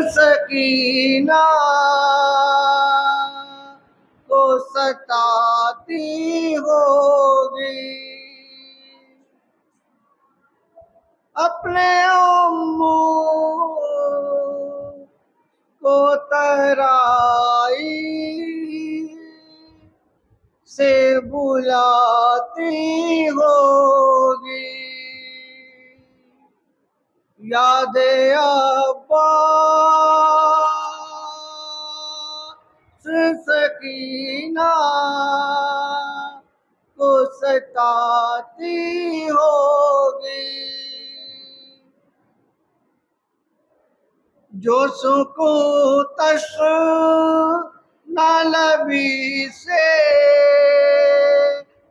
سکینہ کو ستاتی ہوگی، اپنے امو کو ترائی سے بلاتی ہوگی، یاد عباس سکینہ کو ستاتی ہوگی، جو سکون تشنہ لبی سے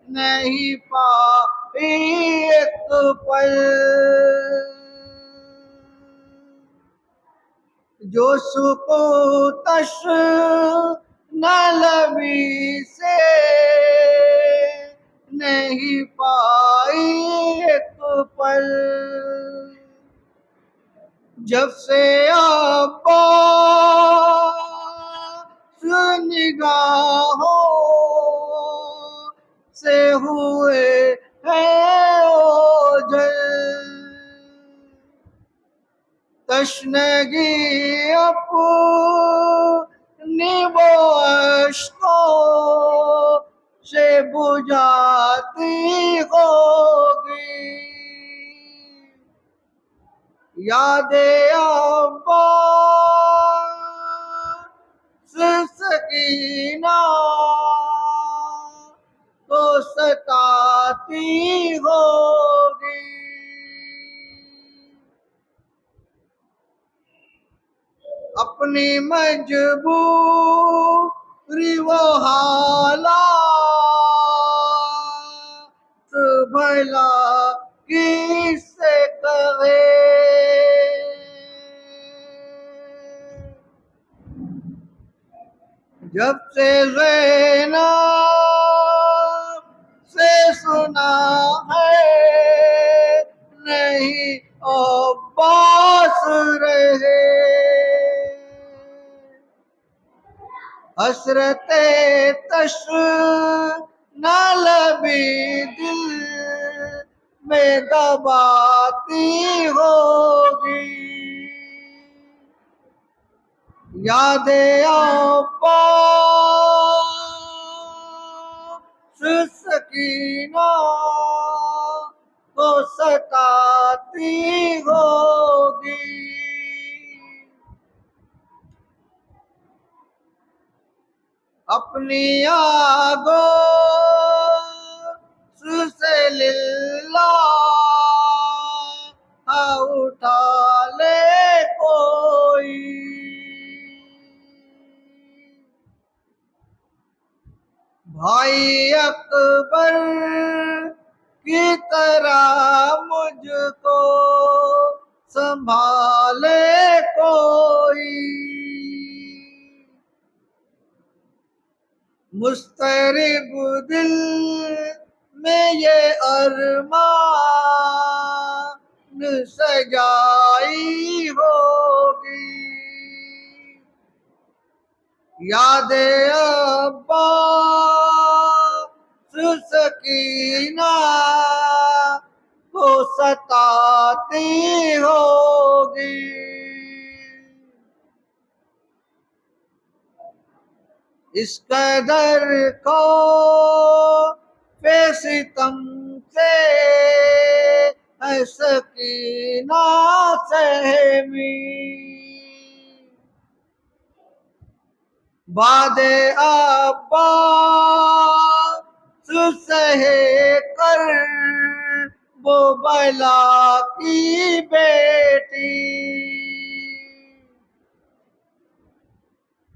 نہیں پائی ایک پل، جو سکون تشنہ لبی سے نہیں پائی ایک پل، جب سے عباس نگاہوں سے ہوئے ہیں اوجھل، تشنگی اپنی وہ اشکوں سے بجھاتی ہوگی، یاد عباس سکینہ کو ستاتی ہوگی، اپنی مجبوری وہ حالات بھلا کس سے کہے، جب سے زینب سے سنا ہے نہیں عباس رہے، حسرت تشنہ لبی دل میں دباتی ہوگی، یاد عباس سکینہ کو ستاتی ہوگی، اپنی آغوش سے للہ اٹھا لے کوئی، بھائی اکبر کی طرح مجھ کو سنبھالے کوئی، مضطرب دل میں یہ ارمان سجائی ہوگی، یاد عباس سکینہ کو ستاتی ہوگی، اس قدر خوف ستم سے ہے سکینہ سہمی، بعد عباس سہے کر وہ بلا کی بیٹی،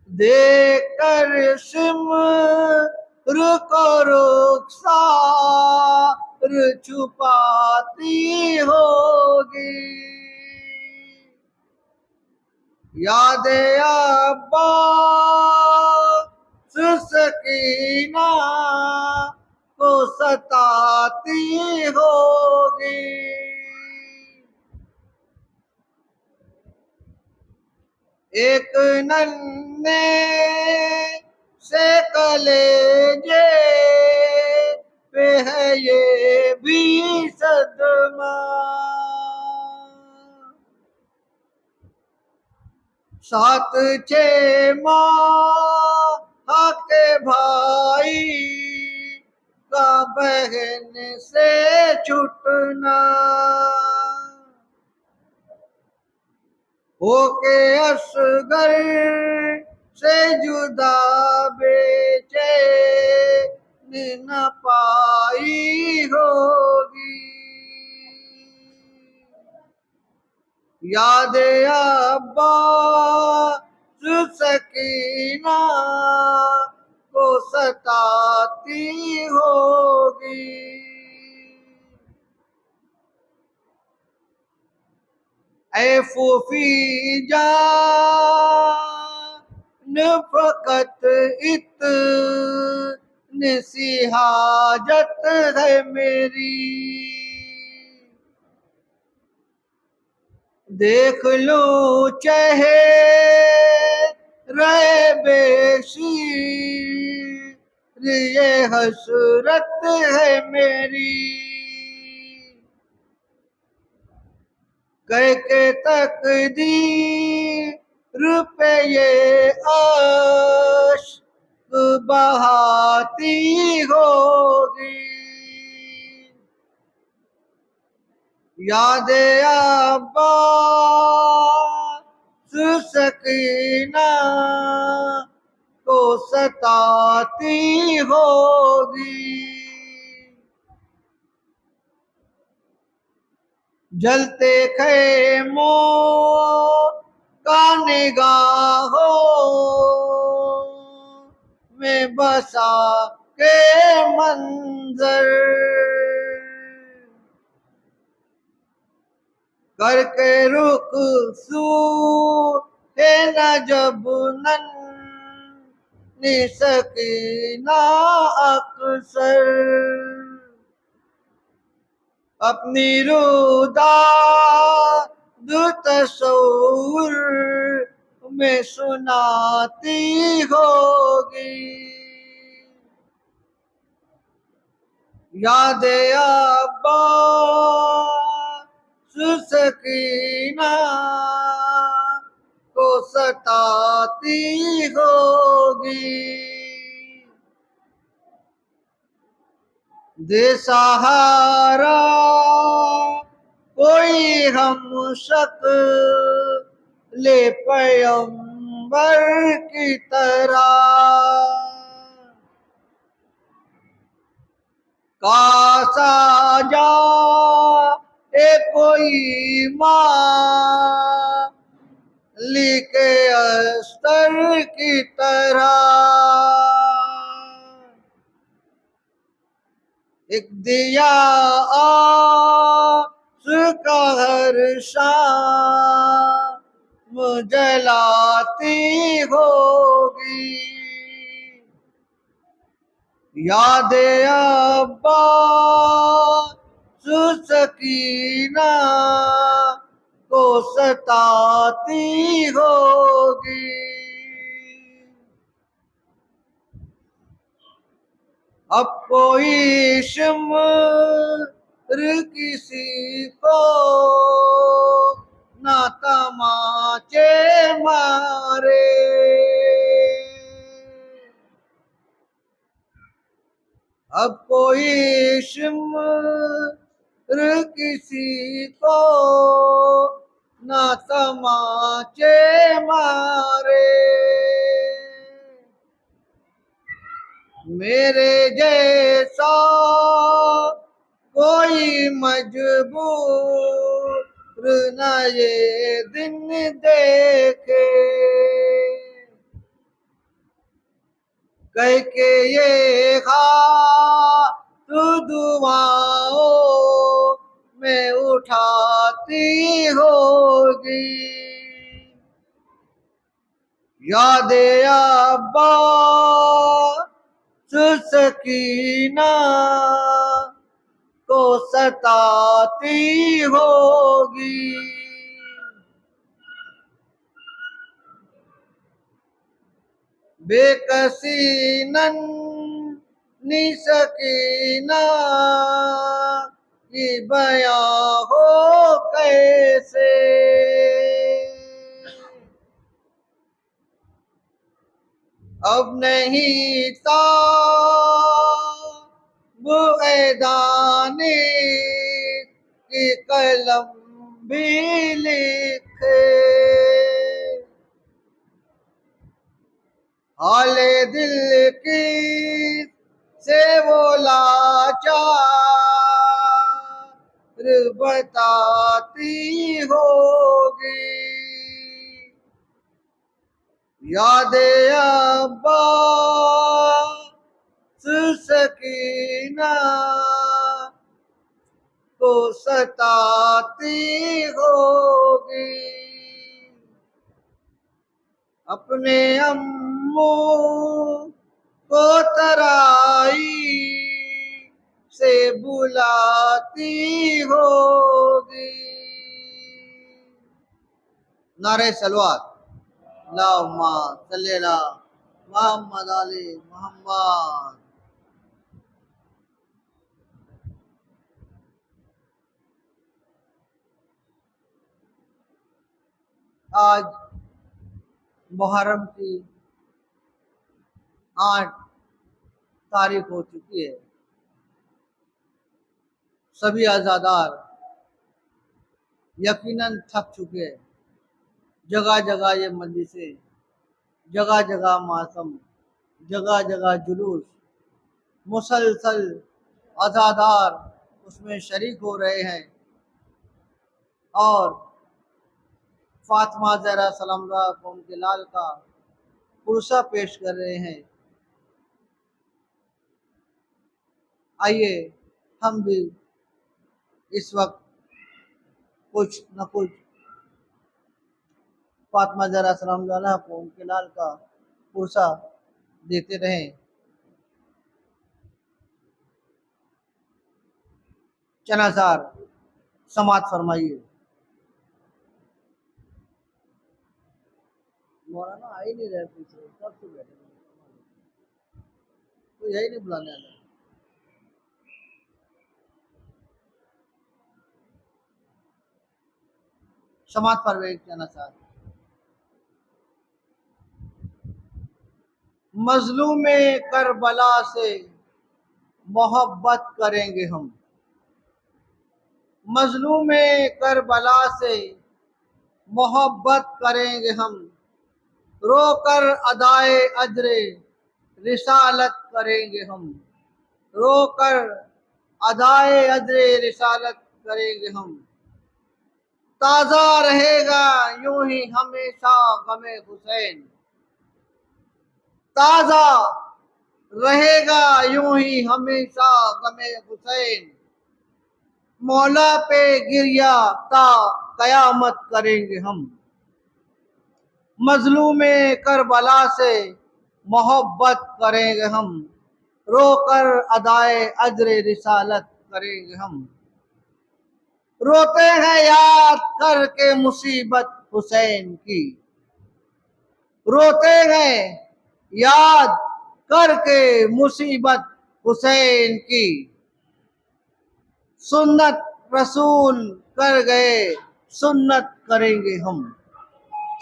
دیکھ کر سمر کو رخسار چھپاتی ہوگی، یاد عباس سکینہ کو ستاتی ہوگی، ایک ننھے سے کلیجے پہ ہے یہ بھی صدمہ، سات چھ ماہ کے بھائی کا بہن سے چھٹنا، ہو کے اصغر سے جدا بے چین نہ پائی ہوگی، یاد عباس سکینہ کو ستاتی ہوگی، اے پھوپھی جان فقط اتنی سی حاجت ہے میری، دیکھ لوں چہرے بے شیر یہ حسرت ہے میری، کہہ کے تقدیر پہ یہ اشک بہاتی ہوگی، یاد عباس سکینہ کو ستاتی ہوگی، جلتے خیموں کا نگاہوں میں بسا کے منظر، کر کے رخ سوئے نہ جب ننھی سکینہ اکثر، اپنی روداد تصور میں سناتی ہوگی، یاد عباس سکینہ کو ستاتی ہوگی، دے سہارا کوئی ہم شکل پیغمبر کی طرح، کاش آ جائے کوئی مالک استر کی طرح، ایک دیا آس کا ہر شام جلاتی ہوگی، یاد عباس سکینہ کو ستاتی ہوگی، اب کوئی شمر کسی کو نہ تماچے مارے، اب کوئی شمر کسی کو نہ تماچے مارے، میرے جیسا کوئی مجبور نہ یہ دن دیکھے، کہہ کے یہ ہاتھ دعاؤں میں اٹھاتی ہوگی، یاد عباس سکینہ کو ستاتی ہوگی، بے کسی ننھی سکینہ کی بیاں ہو کیسے، اب نہیں تاب اے دانش کی قلم بھی لکھے، حال دل کی سے وہ لاچار بتاتی ہوگی، یاد عباس سکینہ کو ستاتی ہوگی، اپنے امو کو ترائی سے بلاتی ہوگی۔ نعرہ صلوات، اللہم صلی علی محمد علی محمد۔ آج محرم کی 8 تاریخ ہو چکی ہے۔ سبھی عزادار یقیناً تھک چکے ہیں۔ جگہ جگہ یہ مجلسیں، جگہ جگہ ماتم، جگہ جگہ جلوس، مسلسل عزادار اس میں شریک ہو رہے ہیں اور فاطمہ زہرا سلام اللہ قوم کے لال کا پرسہ پیش کر رہے ہیں۔ آئیے ہم بھی اس وقت کچھ نہ کچھ فاطمہ زہرا سلام اللہ قوم کے لال کا پرسہ دیتے رہیں۔ چنا سار سماعت فرمائیے۔ مولانا آ ہی نہیں رہے، پوچھ رہے کب سے بیٹھے، کوئی ہے ہی نہیں بلانے والا۔ سماعت فرمائیے چنا سار۔ مظلوم کربلا سے محبت کریں گے ہم، مظلوم کربلا سے محبت کریں گے ہم، رو کر ادائے اجر رسالت کریں گے ہم، رو کر ادائے اجر رسالت کریں گے ہم، تازہ رہے گا یوں ہی ہمیشہ غم حسین، تازہ رہے گا یوں ہی ہمیشہ غم حسین، مولا پہ گریہ تا قیامت کریں گے ہم، مظلوم کربلا سے محبت کریں گے ہم، رو کر ادائے اجر رسالت کریں گے ہم، روتے ہیں یاد کر کے مصیبت حسین کی، روتے ہیں یاد کر کے مصیبت حسین کی، سنت رسول کر گئے سنت کریں گے ہم،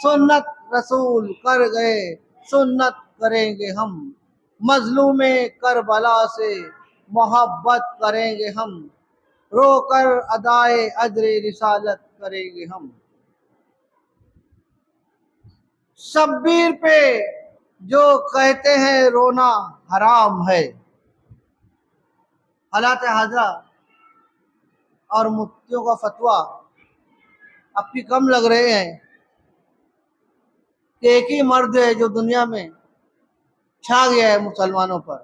سنت رسول کر گئے سنت کریں گے ہم، مظلوم کربلا سے محبت کریں گے ہم، رو کر ادائے اجر رسالت کریں گے ہم، شبیر پہ جو کہتے ہیں رونا حرام ہے، حالات حاضرہ اور مفتیوں کا فتویٰ اب بھی کم لگ رہے ہیں کہ ایک ہی مرد ہے جو دنیا میں چھا گیا ہے مسلمانوں پر،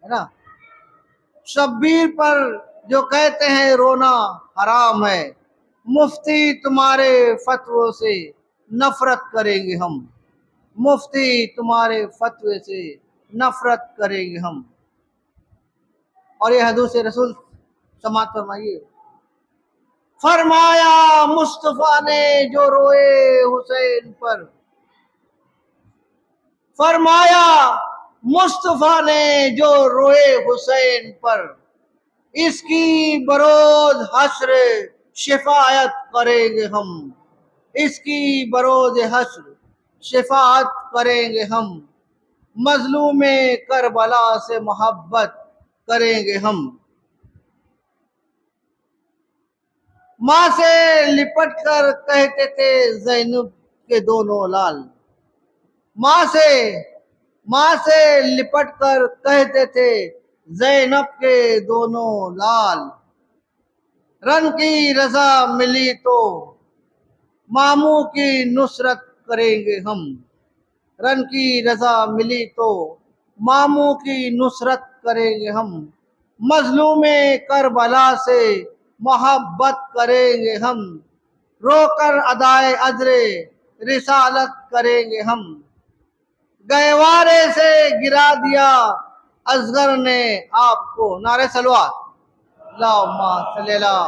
ہے نا۔ شبیر پر جو کہتے ہیں رونا حرام ہے، مفتی تمہارے فتوے سے نفرت کریں گے ہم، مفتی تمہارے فتوے سے نفرت کریں گے ہم۔ اور یہ حدیث رسول سماعت فرمائیے۔ فرمایا مصطفیٰ نے جو روئے حسین پر، فرمایا مصطفیٰ نے جو روئے حسین پر، اس کی بروز حشر شفاعت کریں گے ہم، اس کی بروز حشر شفاعت کریں گے ہم، مظلوم کربلا سے محبت کریں گے ہم۔ ماں سے لپٹ کر کہتے تھے زینب کے دونوں لال، ماں سے لپٹ کر کہتے تھے زینب کے دونوں لال، رن کی رضا ملی تو ماموں کی نصرت کریں گے ہم، رن کی رضا ملی تو ماموں کی نصرت کریں گے ہم، مظلوم کربلا سے محبت کریں گے ہم، رو کر ادائے اجر رسالت کریں گے ہم۔ گہوارے سے گرا دیا اصغر نے آپ کو، نعرہ صلوات، اللہم صلی اللہ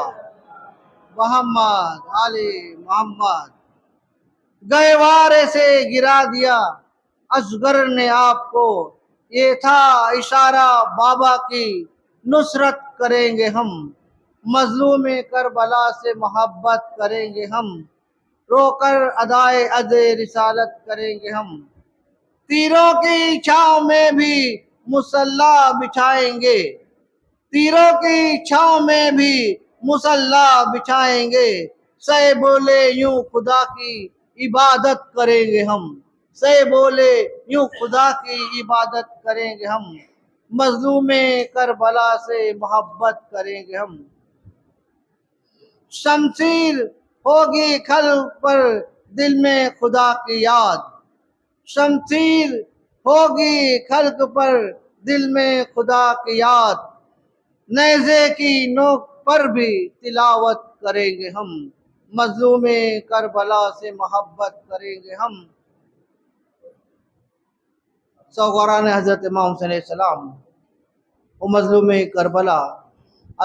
محمد علی محمد۔ گہوارے سے گرا دیا اصغر نے آپ کو، یہ تھا اشارہ بابا کی نصرت کریں گے ہم، مظلوم کربلا سے محبت کریں گے ہم، رو کر ادائے اجر رسالت کریں گے ہم۔ تیروں کی چھاؤں میں بھی مصلی بچھائیں گے، تیروں کی چھاؤں میں بھی مصلی بچھائیں گے، سے بولے یوں خدا کی عبادت کریں گے ہم، سے بولے یوں خدا کی عبادت کریں گے ہم، مظلوم کربلا سے محبت کریں گے ہم۔ شمشیر ہوگی خلق پر دل میں خدا کی یاد، شمشیر ہوگی خلق پر دل میں خدا کی یاد، نیزے کی نوک پر بھی تلاوت کریں گے ہم، مظلوم کربلا سے محبت کریں گے ہم۔ سوگواران حضرت امام حسین علیہ السلام و مظلوم کربلا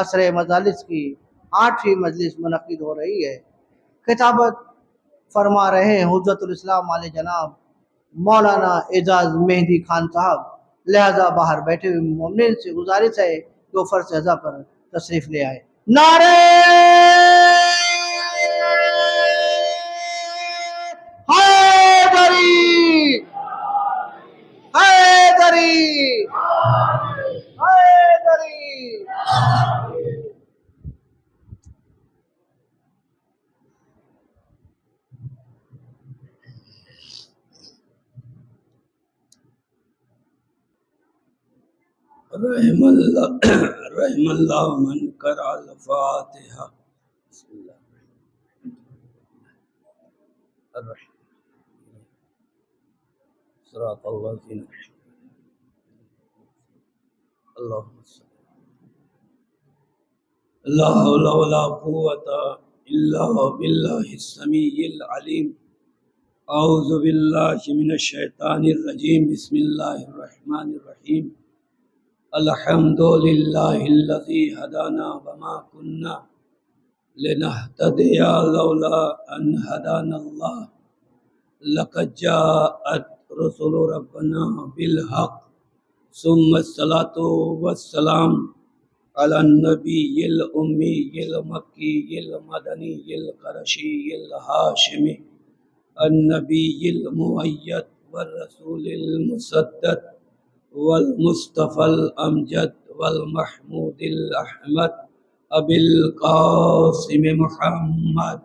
عصر مجالس کی 8ویں مجلس منعقد ہو رہی ہے۔ خطابت فرما رہے ہیں حجت الاسلام علیہ جناب مولانا اعجاز مہدی خان صاحب، لہذا باہر بیٹھے ہوئے مومنین سے گزارش ہے کہ وہ فرش ازا پر تشریف لے آئے۔ نعرہ حیدری، حیدری، حیدری۔ رحم اللہ من قرأ الفاتحہ۔ بسم اللہ الرحمن الرحیم، صراط الذین اللہم صل۔ لا حول ولا قوة الا باللہ السمیع العلیم۔ اعوذ باللہ من الشیطان الرجیم، بسم اللہ الرحمن الرحیم۔ الحمد للہ الذی ہدانا وما کنا لنہتدی لولا ان ہدانا اللہ، لقد جاءت رسل ربنا بالحق، ثم الصلاة والسلام علی النبی الامی المکی المدنی القرشی الہاشمی النبی المؤید والرسول المسدد والمصطفى الأمجد والمحمود الأحمد أبي القاسم محمد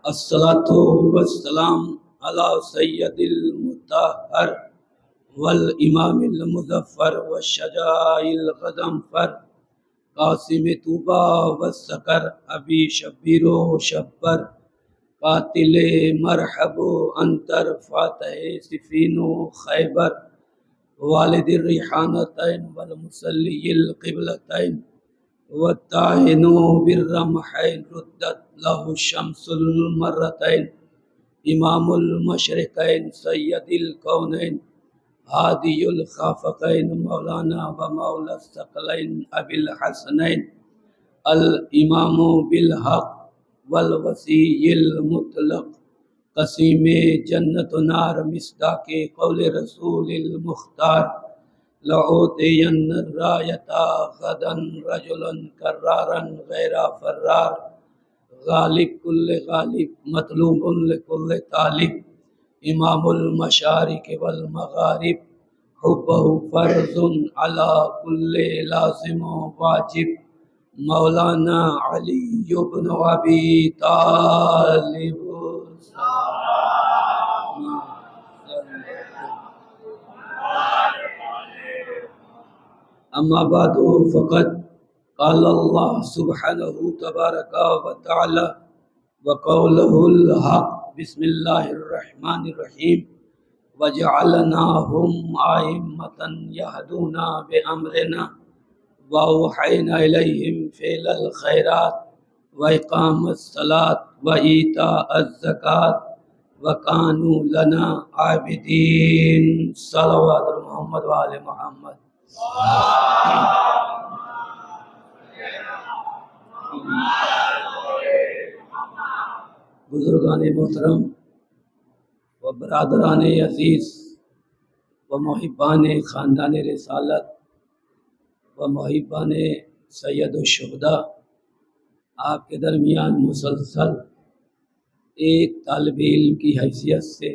الصلاة والسلام على سيد المطهر والإمام المظفر والشجاع الغضنفر قاسم طوبى والسکر ابی شبیر و شبر قاتل مرحب انتر فاتح صفین و خیبر والد الریحانتین والمصلی القبلتین والطاعن بالرمحین ردت له الشمس المرتین امام المشرقین سید الکونین ہادی الخافقین مولانا و مولا الثقلین ابی الحسنین الامام بالحق والوصی المطلق قسیم جنت و نار مصداق قول رسول المختار لأوتین الرایتا غدا رجلا کرارا غیر فرار غالب کل غالب مطلوب لکل طالب امام المشارق والمغارب حبہ فرض علی کل لازم و واجب مولانا علی بن ابی طالب. اما بعد فقد قال اللہ سبحانہ تبارک و تعالی وقولہ الحق بسم اللہ الرحمن الرحیم وجعلناہم ائمۃ یہدون بامرنا واوحینا الیہم فعل الخیرات واقام الصلاۃ وایتاء الزکوٰۃ وکانوا لنا عابدین. صلوات محمد وآل محمد. بزرگان محترم و برادران عزیز و محبان خاندان رسالت و محبان سید الشہداء، آپ کے درمیان مسلسل ایک طالب علم کی حیثیت سے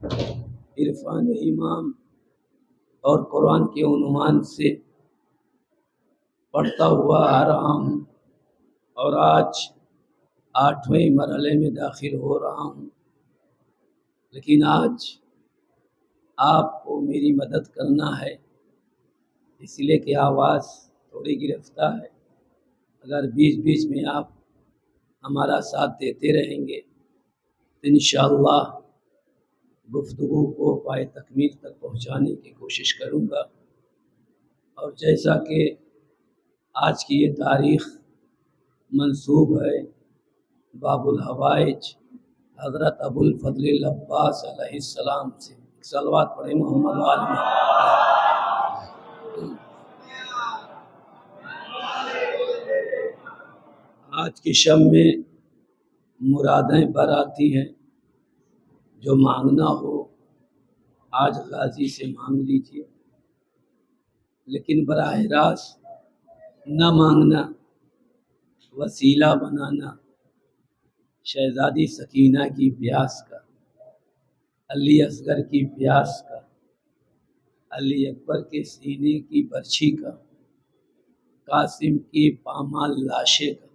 عرفان امام اور قرآن کے عنوان سے پڑھتا ہوا آ رہا ہوں، اور آج 8ویں مرحلے میں داخل ہو رہا ہوں. لیکن آج آپ کو میری مدد کرنا ہے، اس لیے کہ آواز تھوڑی گرفتہ ہے. اگر بیچ بیچ میں آپ ہمارا ساتھ دیتے رہیں گے تو انشاءاللہ گفتگو کو پائے تکمیل تک پہنچانے کی کوشش کروں گا. اور جیسا کہ آج کی یہ تاریخ منسوب ہے باب الحوائج حضرت ابو الفضل العباس علیہ السلام سے. صلوات پڑھیں محمد وآل محمد. آج کی شب میں مرادیں براتی ہیں. جو مانگنا ہو آج غازی سے مانگ لیجیے، لیکن براہ راست نہ مانگنا، وسیلہ بنانا شہزادی سکینہ کی پیاس کا، علی اصغر کی پیاس کا، علی اکبر کے سینے کی برچھی کا، قاسم کی پامال لاشے کا.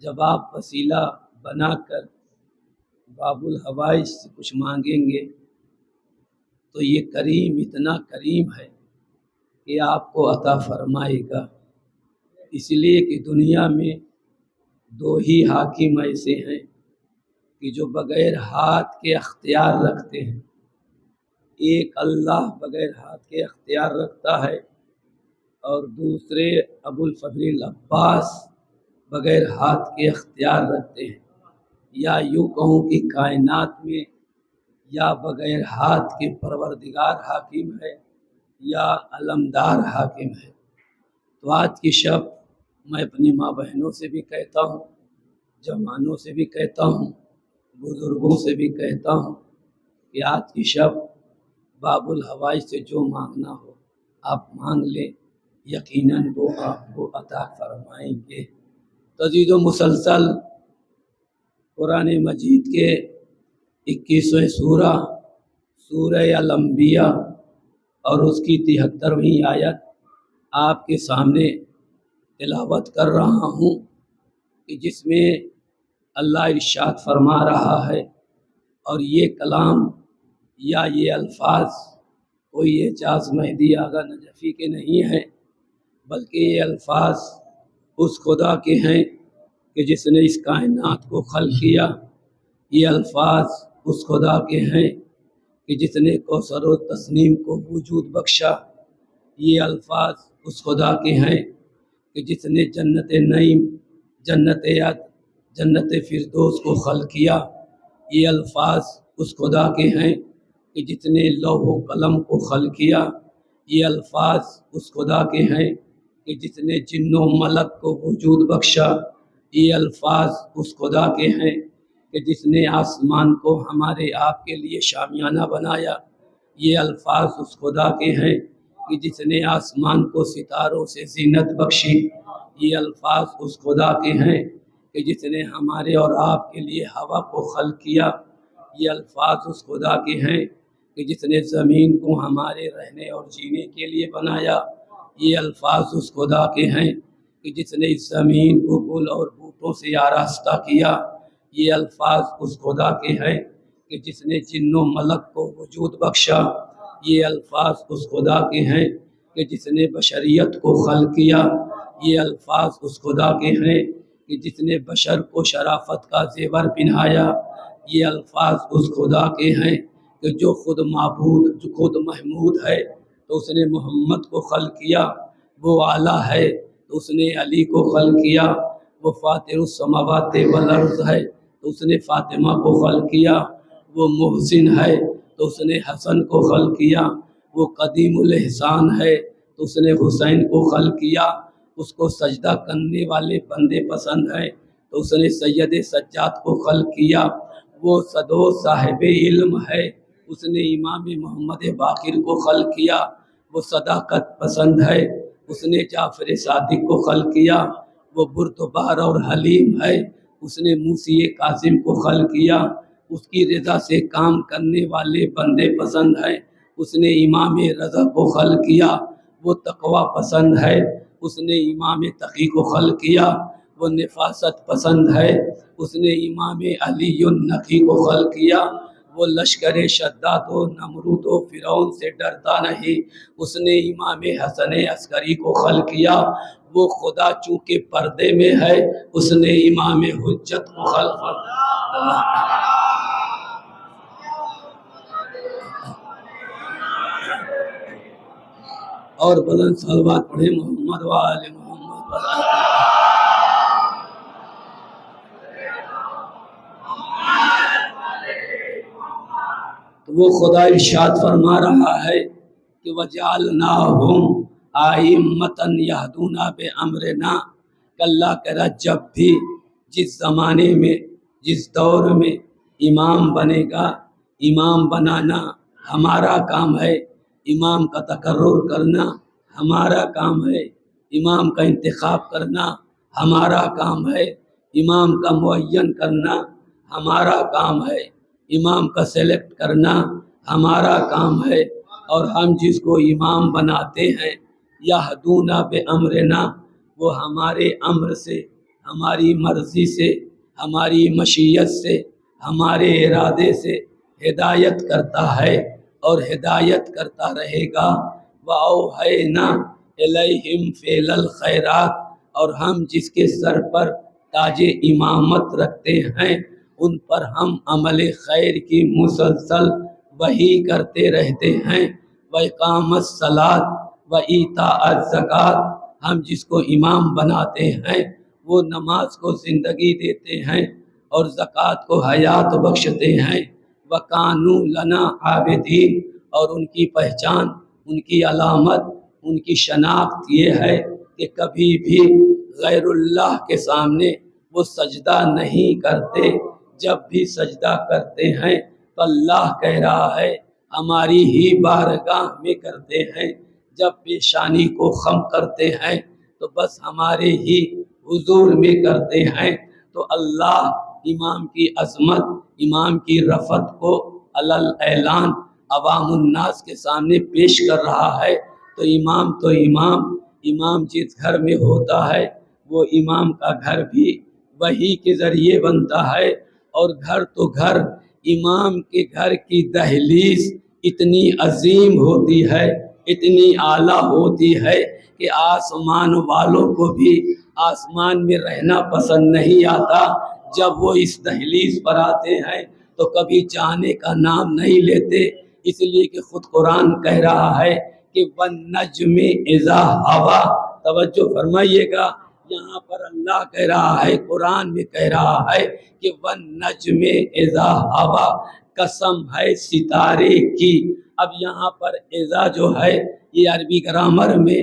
جب آپ وسیلہ بنا کر باب الحوائج سے کچھ مانگیں گے تو یہ کریم اتنا کریم ہے کہ آپ کو عطا فرمائے گا. اس لیے کہ دنیا میں 2 ہی حاکم ایسے ہیں کہ جو بغیر ہاتھ کے اختیار رکھتے ہیں. ایک اللہ بغیر ہاتھ کے اختیار رکھتا ہے، اور دوسرے ابو الفضل العباس بغیر ہاتھ کے اختیار رکھتے ہیں. یا یوں کہوں کہ کائنات میں یا بغیر ہاتھ کے پروردگار حاکم ہے یا علمدار حاکم ہے. تو آج کی شب میں اپنی ماں بہنوں سے بھی کہتا ہوں، جوانوں سے بھی کہتا ہوں، بزرگوں سے بھی کہتا ہوں کہ آج کی شب باب الحوائج سے جو مانگنا ہو آپ مانگ لیں، یقیناً وہ آپ کو عطا فرمائیں گے. تزید و مسلسل قرآن مجید کے 21ویں سورہ الانبیاء اور اس کی 73ویں آیت آپ کے سامنے تلاوت کر رہا ہوں کہ جس میں اللہ ارشاد فرما رہا ہے، اور یہ کلام یا یہ الفاظ کوئی اعجاز مہدی آغا نجفی کے نہیں ہیں، بلکہ یہ الفاظ اس خدا کے ہیں کہ جس نے اس کائنات کو خلق کیا. یہ الفاظ اس خدا کے ہیں کہ جس نے کوثر و تسنیم کو وجود بخشا. یہ الفاظ اس خدا کے ہیں کہ جس نے جنت نعیم، جنت عدن، جنت فردوس کو خلق کیا. یہ الفاظ اس خدا کے ہیں کہ جس نے لوح و قلم کو خلق کیا. یہ الفاظ اس خدا کے ہیں کہ جس نے جن و ملک کو وجود بخشا، یہ الفاظ اس خدا کے ہیں کہ جس نے آسمان کو ہمارے آپ کے لیے شامیانہ بنایا۔ یہ الفاظ اس خدا کے ہیں کہ جس نے آسمان کو ستاروں سے زینت بخشی۔ یہ الفاظ اس خدا کے ہیں کہ جس نے ہمارے اور آپ کے لیے ہوا کو خلق کیا۔ یہ الفاظ اس خدا کے ہیں کہ جس نے زمین کو ہمارے رہنے اور جینے کے لیے بنایا۔ یہ الفاظ اس خدا کے ہیں کہ جس نے اس زمین کو گل اور بوٹوں سے آراستہ کیا۔ یہ الفاظ اس خدا کے ہیں کہ جس نے جن و ملک کو وجود بخشا۔ یہ الفاظ اس خدا کے ہیں کہ جس نے بشریت کو خلق کیا۔ یہ الفاظ اس خدا کے ہیں کہ جس نے بشر کو شرافت کا زیور پہنایا۔ یہ الفاظ اس خدا کے ہیں کہ جو خود معبود، جو خود محمود ہے تو اس نے محمد کو خلق کیا۔ وہ اعلیٰ ہے تو اس نے علی کو خلق کیا۔ وہ فاطر السماوات والارض ہے تو اس نے فاطمہ کو خلق کیا۔ وہ محسن ہے تو اس نے حسن کو خلق کیا۔ وہ قدیم الاحسان ہے تو اس نے حسین کو خلق کیا۔ اس کو سجدہ کرنے والے بندے پسند ہیں تو اس نے سید سجاد کو خلق کیا۔ وہ صدو صاحب علم ہے، اس نے امام محمد باقر کو خلق کیا۔ وہ صداقت پسند ہے، اس نے جعفر صادق کو خلق کیا۔ وہ بردبار اور حلیم ہے، اس نے موسی کاظم کو خلق کیا۔ اس کی رضا سے کام کرنے والے بندے پسند ہیں، اس نے امام رضا کو خلق کیا۔ وہ تقوی پسند ہے، اس نے امام تقی کو خلق کیا۔ وہ نفاست پسند ہے، اس نے امام علی النقی کو خلق کیا۔ وہ لشکر شداد و نمرود و فرعون سے ڈرتا نہیں، اس نے امام حسن عسکری کو خلق کیا۔ وہ خدا چونکہ پردے میں ہے، اس نے امام حجت کو خلق کیا۔ اور بلند صلوات پڑھیں محمد و آل محمد۔ تو وہ خدا ارشاد فرما رہا ہے کہ وَجَعَلْنَاهُمْ أَئِمَّةً يَهْدُونَ بِأَمْرِنَا، کہ اللہ کہہ جب بھی جس زمانے میں، جس دور میں امام بنے گا، امام بنانا ہمارا کام ہے، امام کا تقرر کرنا ہمارا کام ہے، امام کا انتخاب کرنا ہمارا کام ہے، امام کا معین کرنا ہمارا کام ہے، امام کا سلیکٹ کرنا ہمارا کام ہے۔ اور ہم جس کو امام بناتے ہیں یہدون بامرنا، وہ ہمارے امر سے، ہماری مرضی سے، ہماری مشیت سے، ہمارے ارادے سے ہدایت کرتا ہے اور ہدایت کرتا رہے گا۔ وَأَوْحَيْنَا إِلَيْهِمْ فِعْلَ الْخَيْرَاتِ، اور ہم جس کے سر پر تاج امامت رکھتے ہیں ان پر ہم عمل خیر کی مسلسل وحی کرتے رہتے ہیں۔ وَإِقَامَ الصَّلَاةِ وَإِيتَاءَ الزَّكَاةِ، ہم جس کو امام بناتے ہیں وہ نماز کو زندگی دیتے ہیں اور زکوٰۃ کو حیات بخشتے ہیں۔ وَكَانُوا لَنَا عَابِدِينَ، اور ان کی پہچان، ان کی علامت، ان کی شناخت یہ ہے کہ کبھی بھی غیر اللہ کے سامنے وہ سجدہ نہیں کرتے۔ جب بھی سجدہ کرتے ہیں تو اللہ کہہ رہا ہے ہماری ہی بارگاہ میں کرتے ہیں۔ جب پیشانی کو خم کرتے ہیں تو بس ہمارے ہی حضور میں کرتے ہیں۔ تو اللہ امام کی عظمت، امام کی رفعت کو علل اعلان عوام الناس کے سامنے پیش کر رہا ہے۔ تو امام جس گھر میں ہوتا ہے وہ امام کا گھر بھی وحی کے ذریعے بنتا ہے۔ اور گھر تو گھر، امام کے گھر کی دہلیز اتنی عظیم ہوتی ہے، اتنی اعلیٰ ہوتی ہے کہ آسمان والوں کو بھی آسمان میں رہنا پسند نہیں آتا۔ جب وہ اس دہلیز پر آتے ہیں تو کبھی جانے کا نام نہیں لیتے، اس لیے کہ خود قرآن کہہ رہا ہے کہ وَالنَّجْمِ إِذَا هَوَىٰ، توجہ فرمائیے گا، یہاں پر اللہ کہہ رہا ہے، قرآن میں کہہ رہا ہے کہ وَالنَّجْمِ إِذَا هَوَىٰ، قسم ہے ستارے کی۔ اب یہاں پر اذا جو ہے یہ عربی گرامر میں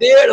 1.5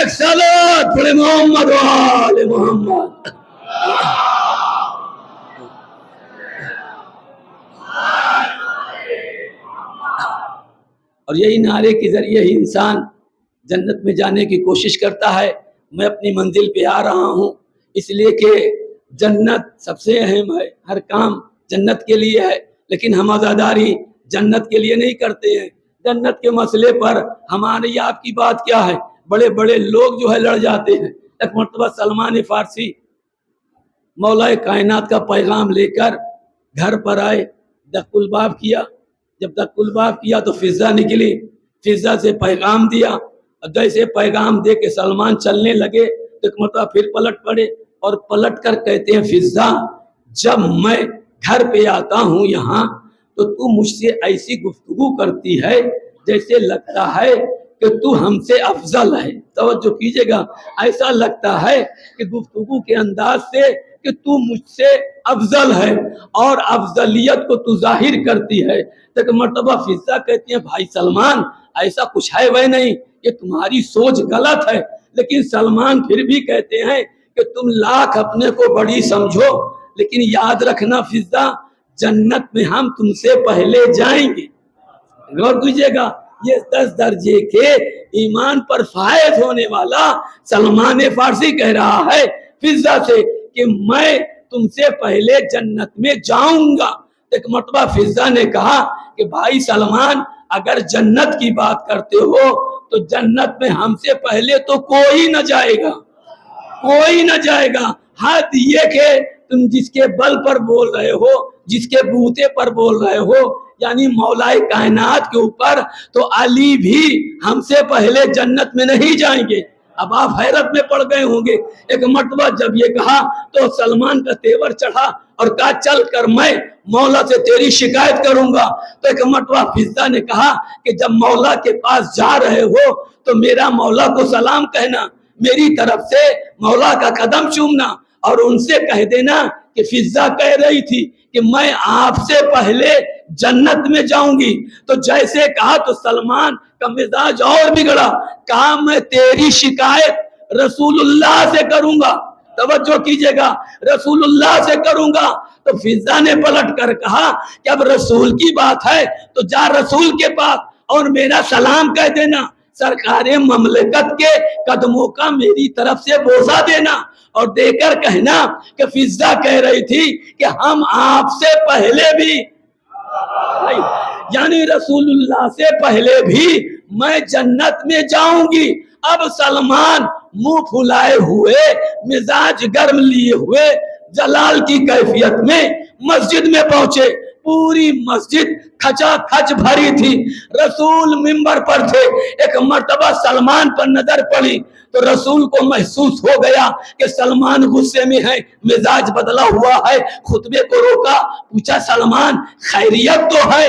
ایک صلوات پڑھے محمد و آل محمد۔ اور یہی نعرے کے ذریعے ہی انسان جنت میں جانے کی کوشش کرتا ہے۔ میں اپنی منزل پہ آ رہا ہوں، اس لیے کہ جنت سب سے اہم ہے، ہر کام جنت کے لیے ہے، لیکن ہم عزاداری جنت کے لیے نہیں کرتے ہیں۔ جنت کے مسئلے پر ہماری آپ کی بات کیا ہے؟ بڑے بڑے لوگ جو ہے لڑ جاتے ہیں۔ ایک مرتبہ سلمان فارسی مولا کائنات کا پیغام لے کر گھر پر آئے، دق الباب کیا۔ جب دق الباب کیا تو فضا نکلی، فضا سے پیغام دیا، اور جیسے پیغام دے کے سلمان چلنے لگے تو ایک مرتبہ پھر پلٹ پڑے اور پلٹ کر کہتے ہیں فضا جب میں گھر پہ آتا ہوں یہاں تو مجھ سے ایسی گفتگو کرتی ہے جیسے لگتا ہے کہ تو ہم سے افضل ہے۔ توجہ کیجئے گا، ایسا لگتا ہے کہ گفتگو کے انداز سے کہ تو مجھ سے افضل ہے اور افضلیت کو تو ظاہر کرتی ہے۔ تو ایک مرتبہ فضا کہتی ہیں بھائی سلمان ایسا کچھ ہے وہ نہیں، یہ تمہاری سوچ غلط ہے۔ لیکن سلمان پھر بھی کہتے ہیں کہ تم لاکھ اپنے کو بڑی سمجھو، لیکن یاد رکھنا فضا جنت میں ہم تم سے پہلے جائیں گے۔ غور کیجئے گا، یہ 10 درجے کے ایمان پر فائز ہونے والا سلمان فارسی کہہ رہا ہے فضا سے کہ میں تم سے پہلے جنت میں جاؤں گا۔ ایک مرتبہ فضا نے کہا کہ بھائی سلمان اگر جنت کی بات کرتے ہو تو جنت میں ہم سے پہلے تو کوئی نہ جائے گا، کوئی نہ جائے گا۔ حد یہ کہ تم جس کے بل پر بول رہے ہو، جس کے بوتے پر بول رہے ہو، یعنی مولا کائنات کے اوپر، تو علی بھی ہم سے پہلے جنت میں نہیں جائیں گے۔ اب آپ حیرت میں پڑ گئے ہوں گے۔ ایک مرتبہ جب یہ کہا تو سلمان کا تیور چڑھا اور کہا چل کر میں مولا سے تیری شکایت کروں گا۔ تو ایک مرتبہ فضا نے کہا کہ جب مولا کے پاس جا رہے ہو تو میرا مولا کو سلام کہنا، میری طرف سے مولا کا قدم چومنا، اور ان سے کہہ دینا کہ فضا کہہ رہی تھی کہ میں آپ سے پہلے جنت میں جاؤں گی۔ تو جیسے کہا تو سلمان کا مزاج اور بگڑا، کہا میں تیری شکایت رسول اللہ سے کروں گا۔ توجہ کیجئے گا، رسول اللہ سے کروں گا۔ تو فضا نے پلٹ کر کہا کہ اب رسول کی بات ہے تو جا رسول کے پاس اور میرا سلام کہہ دینا، سرکار مملکت کے قدموں کا میری طرف سے بوسہ دینا، اور دے کر کہنا کہ فضا کہہ رہی تھی کہ ہم آپ سے پہلے بھی، یعنی رسول اللہ سے پہلے بھی میں جنت میں جاؤں گی۔ اب سلمان منہ پھلائے ہوئے، مزاج گرم لیے ہوئے، جلال کی کیفیت میں مسجد میں پہنچے۔ پوری مسجد کھچا کھچ بھری تھی، رسول منبر پر تھے۔ ایک مرتبہ سلمان پر نظر پڑی تو رسول کو محسوس ہو گیا کہ سلمان غصے میں ہے، مزاج بدلا ہوا ہے۔ خطبے کو روکا، پوچھا سلمان خیریت تو ہے؟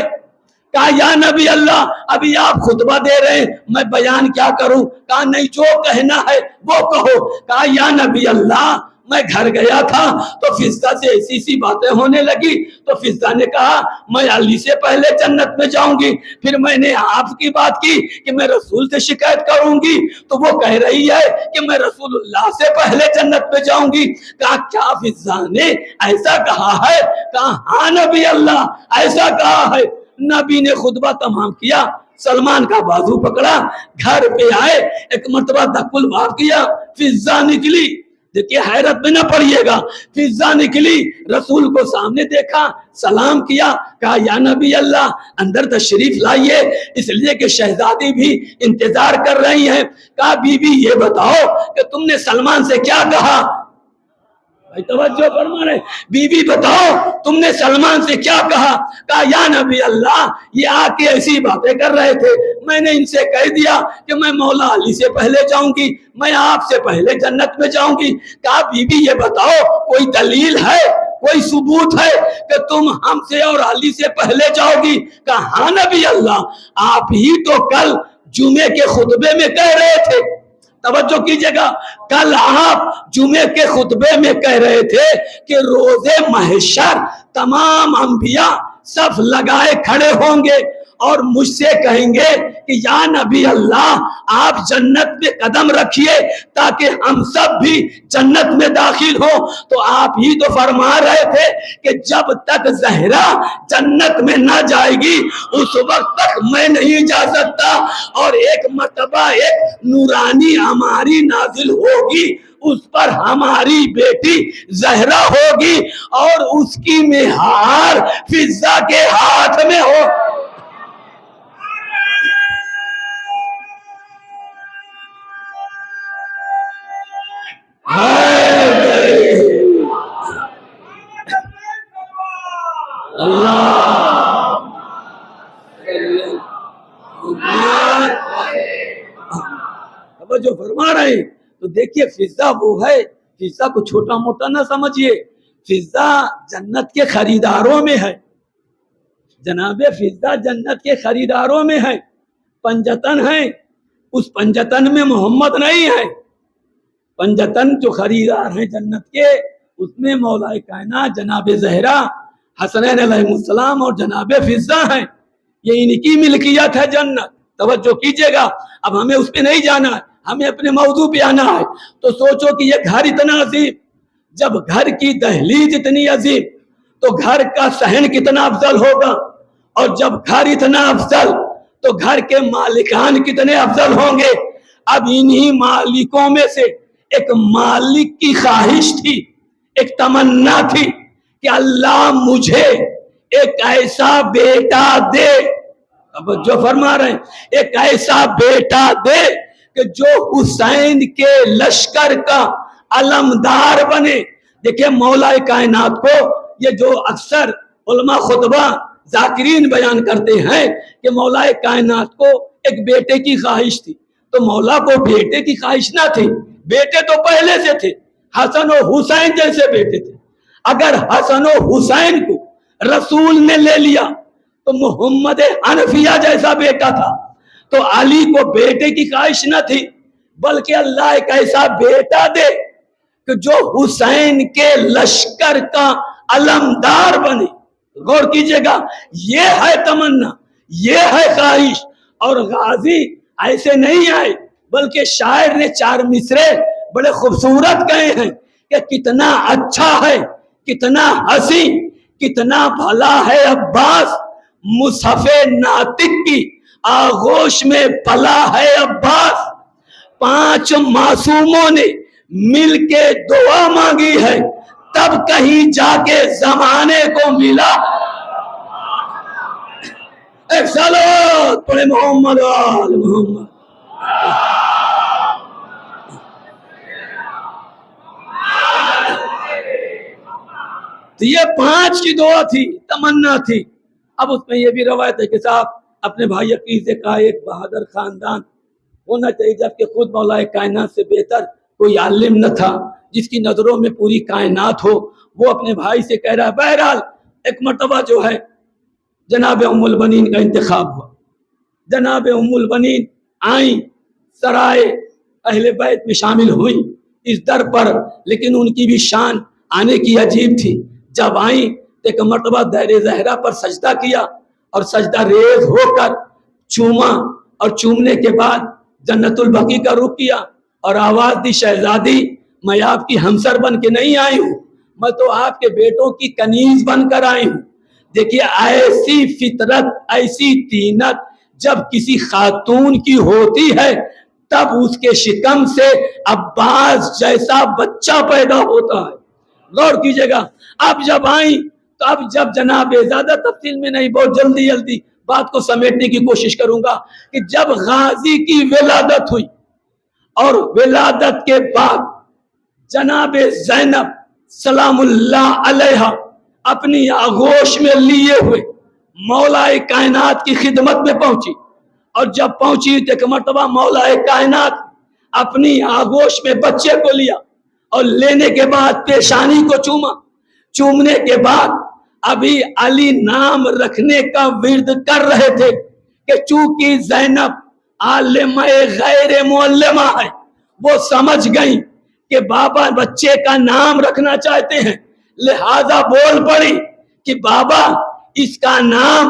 کہا یا نبی اللہ ابھی آپ خطبہ دے رہے ہیں، میں بیان کیا کروں؟ کہا نہیں جو کہنا ہے وہ کہو۔ کہا یا نبی اللہ میں گھر گیا تھا تو فضا سے ایسی سی باتیں ہونے لگی، تو فضا نے کہا میں علی سے پہلے جنت میں جاؤں گی۔ پھر میں نے آپ کی بات کی کہ میں رسول سے شکایت کروں گی تو وہ کہہ رہی ہے کہ میں رسول اللہ سے پہلے جنت میں جاؤں گی۔ کہا کیا فضا نے ایسا کہا ہے؟ کہا ہاں نبی اللہ ایسا کہا ہے۔ نبی نے خطبہ تمام کیا، سلمان کا بازو پکڑا، گھر پہ آئے، ایک مرتبہ دق الباب کیا، فضا نکلی۔ دیکھیے حیرت میں نہ پڑیے گا، فضا نکلی، رسول کو سامنے دیکھا، سلام کیا، کہا یا نبی اللہ اندر تشریف لائیے، اس لیے کہ شہزادی بھی انتظار کر رہی ہیں۔ کہا بی بی یہ بتاؤ کہ تم نے سلمان سے کیا کہا؟ بھائی توجہ فرما رہے، بی بی بتاؤ تم نے سلمان سے کیا کہا؟ کہا یا نبی اللہ یہ آ کے ایسی باتیں کر رہے تھے، میں نے ان سے کہہ دیا کہ میں مولا علی سے پہلے جاؤں گی، میں آپ سے پہلے جنت میں جاؤں گی۔ کہا بی بی یہ بتاؤ کوئی دلیل ہے، کوئی ثبوت ہے کہ تم ہم سے اور علی سے پہلے جاؤ گی؟ کہا ہاں نبی اللہ آپ ہی تو کل جمعے کے خطبے میں کہہ رہے تھے۔ توجہ کیجئے گا، کل آپ جمعے کے خطبے میں کہہ رہے تھے کہ روز محشر تمام انبیاء صف لگائے کھڑے ہوں گے اور مجھ سے کہیں گے کہ یا نبی اللہ آپ جنت میں قدم رکھیے تاکہ ہم سب بھی جنت میں داخل ہوں، تو آپ ہی تو فرما رہے تھے کہ جب تک زہرا جنت میں نہ جائے گی اس وقت تک میں نہیں جا سکتا، اور ایک مرتبہ ایک نورانی ہماری نازل ہوگی، اس پر ہماری بیٹی زہرا ہوگی اور اس کی مہار فضا کے ہاتھ میں ہو۔ جو فرما رہے ہیں تو دیکھیے فضا وہ ہے، فضا کو چھوٹا موٹا نہ سمجھیے، فضا جنت کے خریداروں میں ہے، جناب فضا جنت کے خریداروں میں ہے، پنجتن ہے، اس پنجتن میں محمد نہیں ہے، پنجتن جو خریدار ہیں جنت کے اس میں مولا کائنات جناب زہرا، حسنین علیہ السلام اور جناب فضا ہیں، یہ ان کی ملکیت ہے جنت۔ توجہ کیجئے گا، اب ہمیں اس پہ نہیں جانا ہے، ہمیں اپنے موضوع پہ آنا ہے۔ تو سوچو کہ یہ گھر اتنا عظیم، جب گھر کی دہلیز اتنی عظیم تو گھر کا صحن کتنا افضل ہوگا، اور جب گھر اتنا افضل تو گھر کے مالکان کتنے افضل ہوں گے۔ اب انہی مالکوں میں سے ایک مالک کی خواہش تھی، ایک تمنا تھی کہ اللہ مجھے ایک ایسا بیٹا دے، اب جو فرما رہے ہیں ایک ایسا بیٹا دے کہ جو حسین کے لشکر کا علمدار بنے۔ دیکھیں مولا کائنات کو یہ جو اکثر علماء خطبہ ذاکرین بیان کرتے ہیں کہ مولا کائنات کو ایک بیٹے کی خواہش تھی، تو مولا کو بیٹے کی خواہش نہ تھی، بیٹے تو پہلے سے تھے، حسن و حسین جیسے بیٹے تھے۔ اگر حسن و حسین کو رسول نے لے لیا تو محمد حنفیہ جیسا بیٹا تھا، تو علی کو بیٹے کی خواہش نہ تھی، بلکہ اللہ ایک ایسا بیٹا دے کہ جو حسین کے لشکر کا علمدار بنے۔ غور کیجئے گا، یہ ہے تمنا، یہ ہے خواہش۔ اور غازی ایسے نہیں آئے، بلکہ شاعر نے 4 مصرے بڑے خوبصورت کہے ہیں کہ کتنا اچھا ہے، کتنا حسین، کتنا بھلا ہے عباس، مصحف ناطق کی آغوش میں پلا ہے عباس۔ 5 معصوموں نے مل کے دعا مانگی ہے، تب کہیں جا کے زمانے کو ملا۔ ایک صلوات پڑھے محمد آل محمد۔ تو یہ 5 کی دعا تھی، تمنا تھی۔ اب اس میں یہ بھی روایت ہے کہ صاحب اپنے بھائی عقیل سے کہا ایک بہادر خاندان ہونا چاہیے، جبکہ خود مولا کائنات سے بہتر کوئی عالم نہ تھا جس کی نظروں میں پوری کائنات ہو۔ وہ اپنے بھائی سے کہہ رہا ہے۔ بہرحال ایک مرتبہ جو ہے جناب ام البنین کا انتخاب ہوا، جناب ام البنین آئیں، سرائے اہل بیت میں شامل ہوئیں اس در پر، لیکن ان کی بھی شان آنے کی عجیب تھی۔ جب آئیں تو ایک مرتبہ دہر زہرا پر سجدہ کیا اور سجدہ ریز ہو کر چوما، اور چومنے کے بعد جنت البقیع کا رخ کیا اور آواز دی، شہزادی میں آپ کی ہمسر بن کے نہیں آئی ہوں، میں تو آپ کے بیٹوں کی کنیز بن کر آئی ہوں۔ دیکھیے ایسی فطرت، ایسی طینت جب کسی خاتون کی ہوتی ہے تب اس کے شکم سے عباس جیسا بچہ پیدا ہوتا ہے۔ غور کیجئے گا، اب جب آئیں تو اب جب جناب زیادہ تفصیل میں نہیں، بہت جلدی بات کو سمیٹنے کی کوشش کروں گا کہ جب غازی کی ولادت ہوئی اور ولادت کے بعد جناب زینب سلام اللہ علیہ اپنی آغوش میں لیے ہوئے مولا کائنات کی خدمت میں پہنچی، اور جب پہنچی تو ایک مرتبہ مولا کائنات اپنی آغوش میں بچے کو لیا اور لینے کے بعد پیشانی کو چوما۔ چومنے کے بعد ابھی علی نام رکھنے کا ورد کر رہے تھے کہ چونکہ زینب عالمہ غیر معلمہ ہے، وہ سمجھ گئیں کہ بابا بچے کا نام رکھنا چاہتے ہیں، لہذا بول پڑی کہ بابا اس کا نام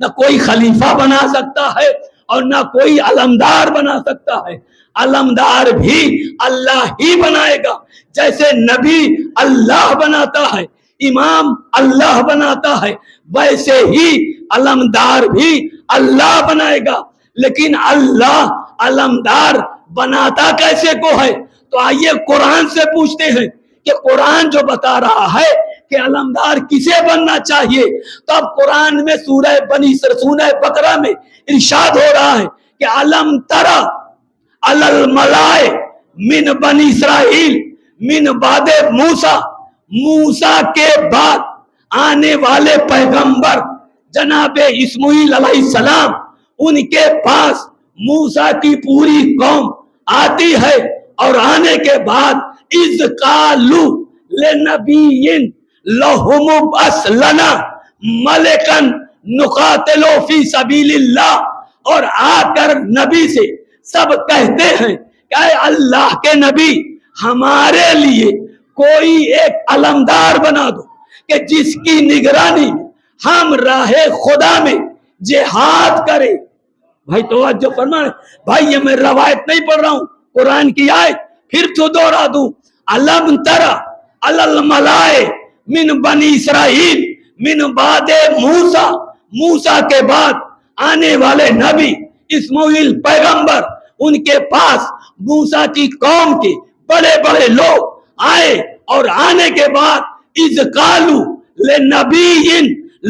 نہ کوئی خلیفہ بنا سکتا ہے اور نہ کوئی علمدار بنا سکتا ہے. علمدار بھی اللہ ہی بنائے گا. جیسے نبی اللہ بناتا ہے، امام اللہ بناتا ہے، ویسے ہی علمدار بھی اللہ بنائے گا. لیکن اللہ علمدار بناتا کیسے کو ہے؟ تو آئیے قرآن سے پوچھتے ہیں کہ قرآن جو بتا رہا ہے کہ علمدار کسے بننا چاہیے، تو اب قرآن میں سورہ بقرہ میں ارشاد ہو رہا ہے کہ علم ترى علی الملائے من بنی اسرائیل من بعد موسیٰ کے بعد آنے والے پیغمبر جناب اسماعیل علیہ السلام، ان کے پاس موسیٰ کی پوری قوم آتی ہے، اور آنے کے بعد اذ قالوا لنبی لہم ابعث لنا ملکا نقاتل فی سبیل اللہ، اور آ کر نبی سے سب کہتے ہیں کہ اے اللہ کے نبی ہمارے لیے کوئی ایک علمدار بنا دو کہ جس کی نگرانی ہم راہ خدا میں جہاد کریں. بھائی توجہ فرمائیں بھائی، یہ میں روایت نہیں پڑھ رہا ہوں، قرآن کی آیت پھر تو دوہرا دوں. علم ترى علی الملائے من بنی اسرائیل من بعد موسیٰ کے بعد آنے والے نبی اسماعیل پیغمبر، ان کے پاس موسیٰ کی قوم کے بڑے بڑے لوگ آئے، اور آنے کے بعد اذ قالوا لنبی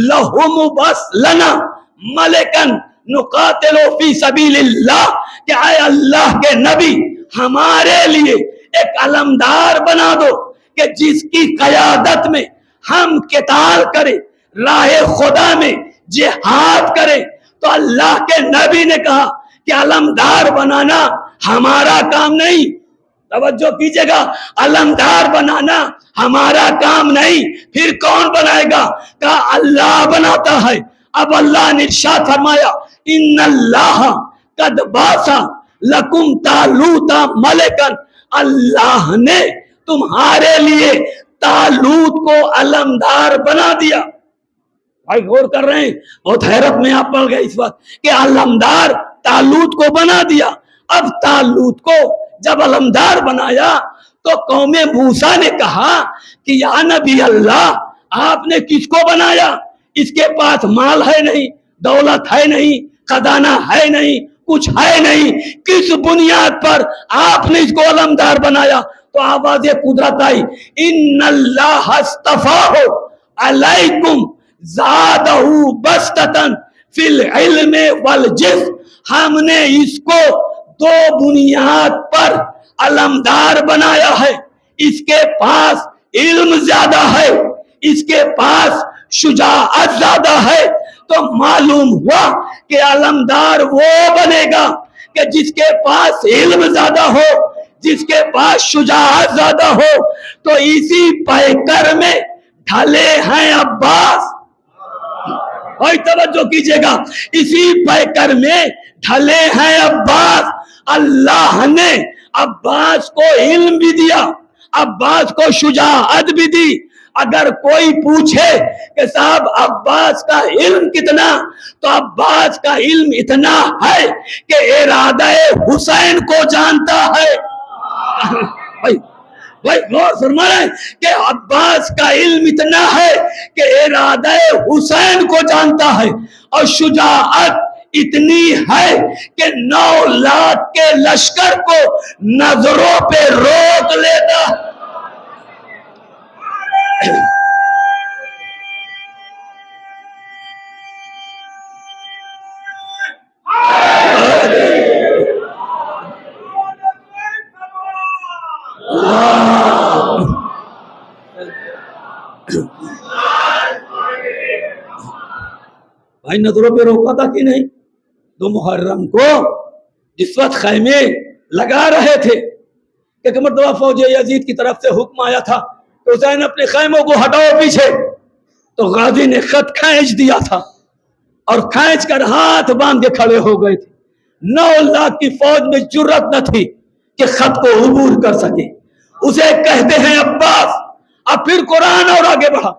لہم ابعث لنا ملکا نقاتل فی سبیل اللہ، کہ اے اللہ کے نبی ہمارے لیے ایک علمدار بنا دو کہ جس کی قیادت میں ہم قتال کریں، راہ خدا میں جہاد کریں. تو اللہ کے نبی نے کہا کہ علمدار بنانا ہمارا کام نہیں. توجہ کیجئے گا، علمدار بنانا ہمارا کام نہیں. پھر کون بنائے گا؟ کہا اللہ بناتا ہے. اب اللہ نے ارشاد فرمایا ان اللہ قد بعث لکم طالوت ملکا، اللہ نے تمہارے لیے طالوت کو علمدار بنا دیا. بھائی غور کر رہے ہیں؟ بہت حیرت میں آپ پڑ گئے اس وقت کہ علمدار طالوت کو بنا دیا. اب طالوت کو جب علمدار بنایا تو قوم موسیٰ نے کہا کہ یا نبی اللہ آپ نے کس کو بنایا؟ اس کے پاس مال ہے نہیں، دولت ہے نہیں، خزانہ ہے نہیں، کچھ ہے نہیں، کس بنیاد پر آپ نے اس کو علمدار بنایا؟ تو آواز قدرت آئی ان اللہ اصطفاہ علیکم زادہ بسطۃ فی العلم والجسم. ہم نے اس کو دو بنیاد پر علمدار بنایا ہے. اس کے پاس علم زیادہ ہے، اس کے پاس شجاعت زیادہ ہے. تو معلوم ہوا کہ علمدار وہ بنے گا کہ جس کے پاس علم زیادہ ہو، جس کے پاس شجاعت زیادہ ہو. تو اسی پیکر میں ڈھلے ہیں عباس. اور توجہ کیجئے گا، اسی پیکر میں ڈھلے ہیں عباس. اللہ نے عباس کو علم بھی دیا، عباس کو شجاعت بھی دی. اگر کوئی پوچھے کہ صاحب عباس کا علم کتنا، تو عباس کا علم اتنا ہے کہ ارادہ حسین کو جانتا ہے. بھائی غور فرما رہے ہیں کہ عباس کا علم اتنا ہے کہ ارادہ حسین کو جانتا ہے، اور شجاعت اتنی ہے کہ 9 لاکھ کے لشکر کو نظروں پہ روک لیتا. بھائی نظروں پہ روکا تھا کہ نہیں؟ 2 محرم کو جس وقت خیمے لگا رہے تھے ایک مرتبہ فوج یزید کی طرف سے حکم آیا تھا کہ حسین اپنے خیموں کو ہٹاؤ پیچھے. تو غازی نے خط کھینچ دیا تھا اور کھینچ کر ہاتھ باندھ کے کھڑے ہو گئے تھے. 9 لاکھ کی فوج میں جرت نہ تھی کہ خط کو عبور کر سکے. اسے کہتے ہیں عباس. اب پھر قرآن اور آگے بڑھا.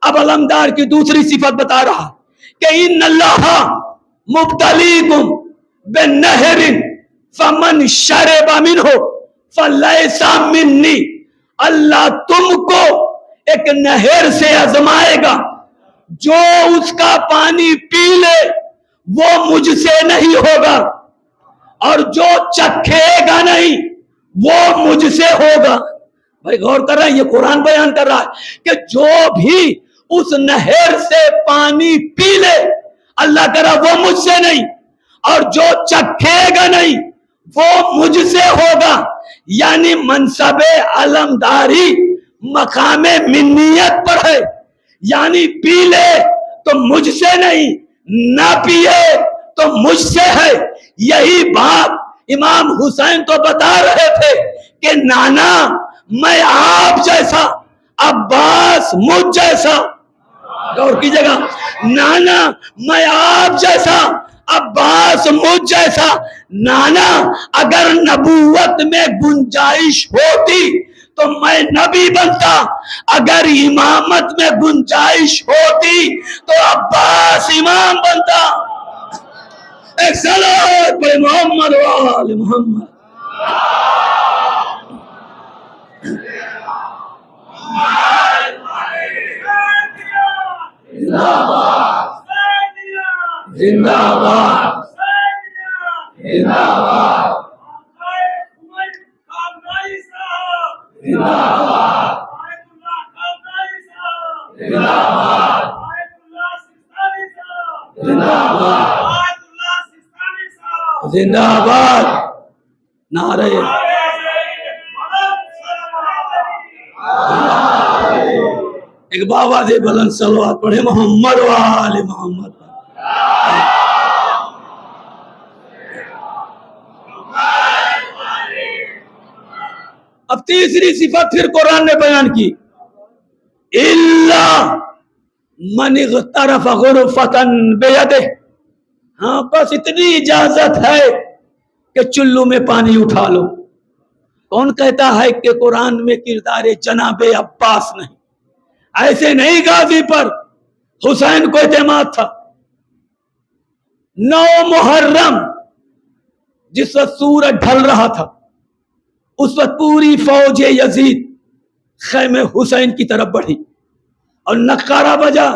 اب علمدار کی دوسری صفت بتا رہا کہ ان اللہ مبتلیکم بنہر فمن شرب منہ فلیس منی، اللہ تم کو ایک نہر سے آزمائے گا، جو اس کا پانی پی لے وہ مجھ سے نہیں ہوگا، اور جو چکھے گا نہیں وہ مجھ سے ہوگا۔ بھائی غور کر رہے ہیں، یہ قرآن بیان کر رہا ہے کہ جو بھی اس نہر سے پانی پی لے، اللہ کہہ رہا وہ مجھ سے نہیں، اور جو چکھے گا نہیں وہ مجھ سے ہوگا۔ یعنی منصب علمداری مقام منیت پر ہے، یعنی پی لے تو مجھ سے نہیں، نہ پیے تو مجھ سے ہے۔ یہی بات امام حسین تو بتا رہے تھے کہ نانا میں آپ جیسا، عباس مجھ جیسا، غور کیجئے گا، نانا میں آپ جیسا، عباس مجھ جیسا۔ نانا اگر نبوت میں گنجائش ہوتی تو میں نبی بنتا، اگر امامت میں گنجائش ہوتی تو عباس امام بنتا۔ ایک صلوات پڑھیں محمد و آل محمد۔ زندہ باد، زندہ باد، زندہ باد، زندہ باد، زندہ باد، زندہ باد، زندہ باد، نعرہ ایک بابا دے بلند صلوات پڑھے محمد و آل محمد۔ اب تیسری صفت پھر قرآن نے بیان کی، اِلَّا مَنِ اغْتَرَفَ غُرْفَةً بِيَدِهِ، ہاں بس اتنی اجازت ہے کہ چلو میں پانی اٹھا لو۔ کون کہتا ہے کہ قرآن میں کردار جناب عباس نہیں؟ ایسے نہیں غازی پر حسین کو اعتماد تھا۔ 9 محرم جس وقت سورج ڈھل رہا تھا، اس وقت پوری فوج یزید خیمے حسین کی طرف بڑھی اور نقارہ بجا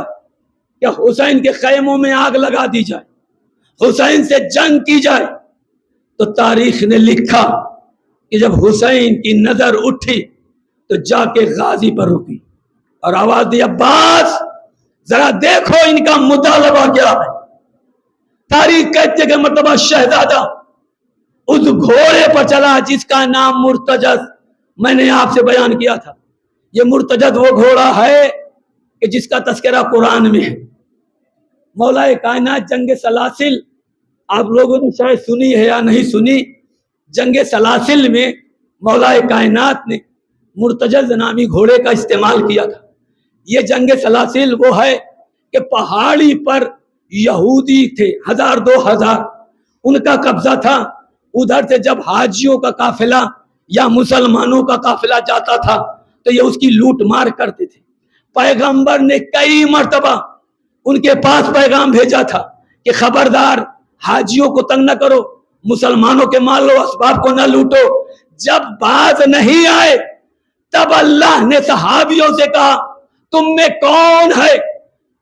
کہ حسین کے خیموں میں آگ لگا دی جائے، حسین سے جنگ کی جائے۔ تو تاریخ نے لکھا کہ جب حسین کی نظر اٹھی تو جا کے غازی پر رکی اور آواز دی، عباس ذرا دیکھو ان کا مطالبہ کیا ہے۔ تاریخ کہتے کہ مرتبہ شہزادہ اس گھوڑے پر چلا جس کا نام مرتجز میں نے آپ سے بیان کیا تھا۔ یہ مرتجز وہ گھوڑا ہے کہ جس کا تذکرہ قرآن میں ہے۔ مولا کائنات جنگ سلاسل آپ لوگوں نے شاید سنی ہے یا نہیں سنی، جنگ سلاسل میں مولا کائنات نے مرتجز نامی گھوڑے کا استعمال کیا تھا۔ یہ جنگ سلاسل وہ ہے کہ پہاڑی پر یہودی تھے 1000-2000، ان کا قبضہ تھا۔ ادھر سے جب حاجیوں کا قافلہ یا مسلمانوں کا قافلہ جاتا تھا تو یہ اس کی لوٹ مار کرتے تھے۔ پیغمبر نے کئی مرتبہ ان کے پاس پیغام بھیجا تھا کہ خبردار حاجیوں کو تنگ نہ کرو، مسلمانوں کے مال و اسباب کو نہ لوٹو۔ جب باز نہیں آئے تب اللہ نے صحابیوں سے کہا، تم میں کون ہے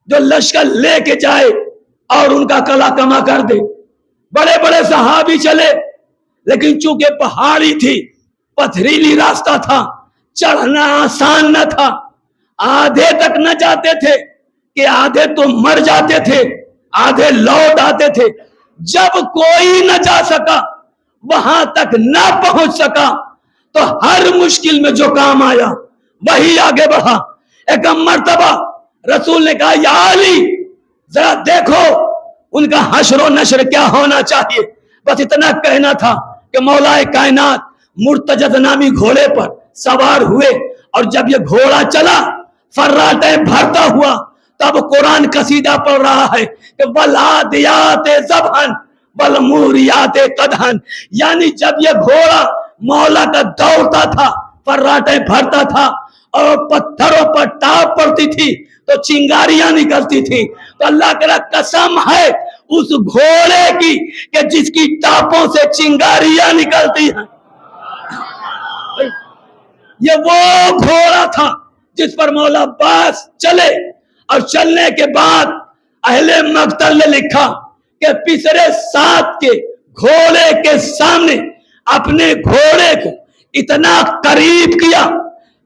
جو لشکر لے کے جائے اور ان کا کلا کما کر دے؟ بڑے بڑے صحابی چلے، لیکن چونکہ پہاڑی تھی، پتھریلی راستہ تھا، چڑھنا آسان نہ تھا۔ آدھے تک نہ جاتے تھے کہ آدھے تو مر جاتے تھے، آدھے لوٹ آتے تھے۔ جب کوئی نہ جا سکا، وہاں تک نہ پہنچ سکا، تو ہر مشکل میں جو کام آیا وہی آگے بڑھا۔ ایک مرتبہ رسول نے کہا، یا علی ذرا دیکھو ان کا حشر و نشر کیا ہونا چاہیے۔ بس اتنا کہنا تھا کہ مولا کائنات مرتجز نامی گھوڑے پر سوار ہوئے، اور جب یہ گھوڑا چلا فراتیں بھرتا ہوا، تب قرآن قصیدہ پڑھ رہا ہے کہ والعادیات ضبحا والموریات قدحا، یعنی جب یہ گھوڑا مولا کا دوڑتا تھا، فراتیں بھرتا تھا اور پتھروں پر ٹاپ پڑتی تھی، تو چنگاریاں نکلتی تھی. تو اللہ تعالیٰ قسم ہے اس گھوڑے کی کہ جس کی ٹاپوں سے چنگاریاں نکلتی ہیں. یہ وہ گھوڑا تھا جس پر مولا عباس چلے، اور چلنے کے بعد اہل مقتل نے لکھا کہ پسرے ساتھ کے گھوڑے کے سامنے اپنے گھوڑے کو اتنا قریب کیا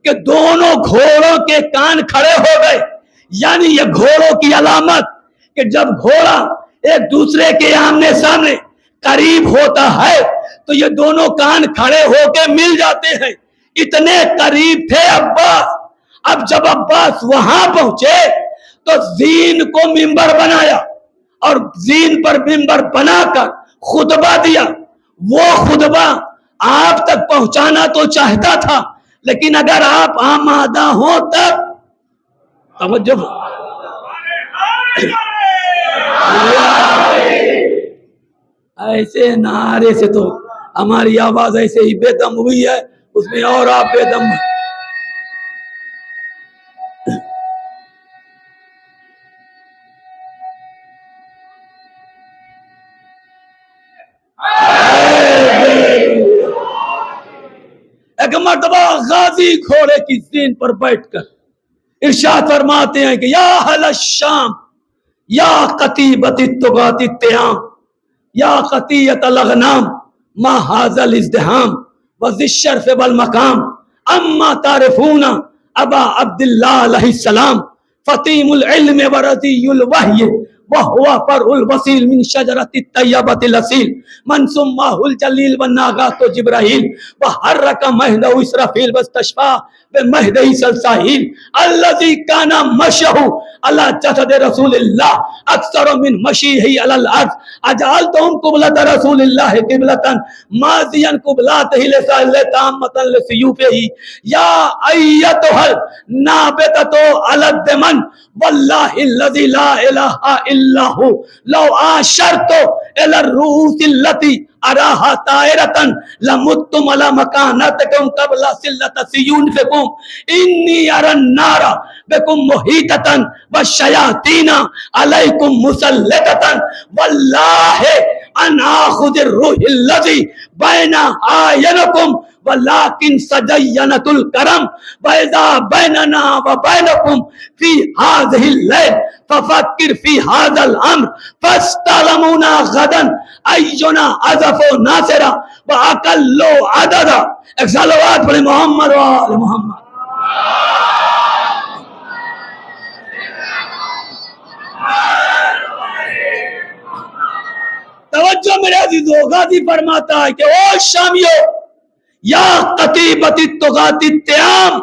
کہ دونوں گھوڑوں کے کان کھڑے ہو گئے. یعنی یہ گھوڑوں کی علامت کہ جب گھوڑا ایک دوسرے کے آمنے سامنے قریب ہوتا ہے تو یہ دونوں کان کھڑے ہو کے مل جاتے ہیں. اتنے قریب تھے عباس. اب جب عباس وہاں پہنچے تو زین کو منبر بنایا اور زین پر منبر بنا کر خطبہ دیا. وہ خطبہ آپ تک پہنچانا تو چاہتا تھا، لیکن اگر آپ آمادہ ہوں تب توجہ. ایسے نعرے سے تو ہماری آواز ایسے ہی بے دم ہوئی ہے، اس میں اور آپ بے دم. ایک مرتبہ غازی گھوڑے کی زین پر بیٹھ کر ارشاد فرماتے ہیں کہ یا اہل الشام یا قطیبۃ الطغاة التیام یا قطیۃ الاغنام ما ھذا الازدحام وذی الشرف والمقام اما تعرفون ابا عبد اللہ علیہ السلام فطیم العلم ورضی الوحی وهو فرع الوسيل من شجرة الطيبة الأصيل من سماه الجليل والناغات جبرائيل وحرك مهده إسرافيل واستشفى بمهده سلسائيل الذي كان مشيه على جسد رسول الله أكثر من مشيه على الأرض أجعلتهم قبلة رسول الله قبلة ماضيا قبلاته لسائل تامة لسيوفه يا أيتها النابتة على الدمن والله الذي لا إله إلا هو لو آشرت إلى الرؤوس التي أراها طائرة لمتم على مكانتكم قبل سلة سيونفكم إني أرى النار بكم محيطة والشياطين عليكم مسلطة والله أن آخذ الروح الذي بين أعينكم ولكن سجينة الكرم وإذا بيننا وبينكم في هذه الليل ففكر في هذا الأمر فاستلمونا غدا أينا أزف ناصرا وأقلوا عددا. ایک صلوات پڑھیں محمد و آل محمد. توجہ میرے عزیزو، غازی فرماتا ہے کہ او شامیو یا قطیبۃ الطغاة التیام،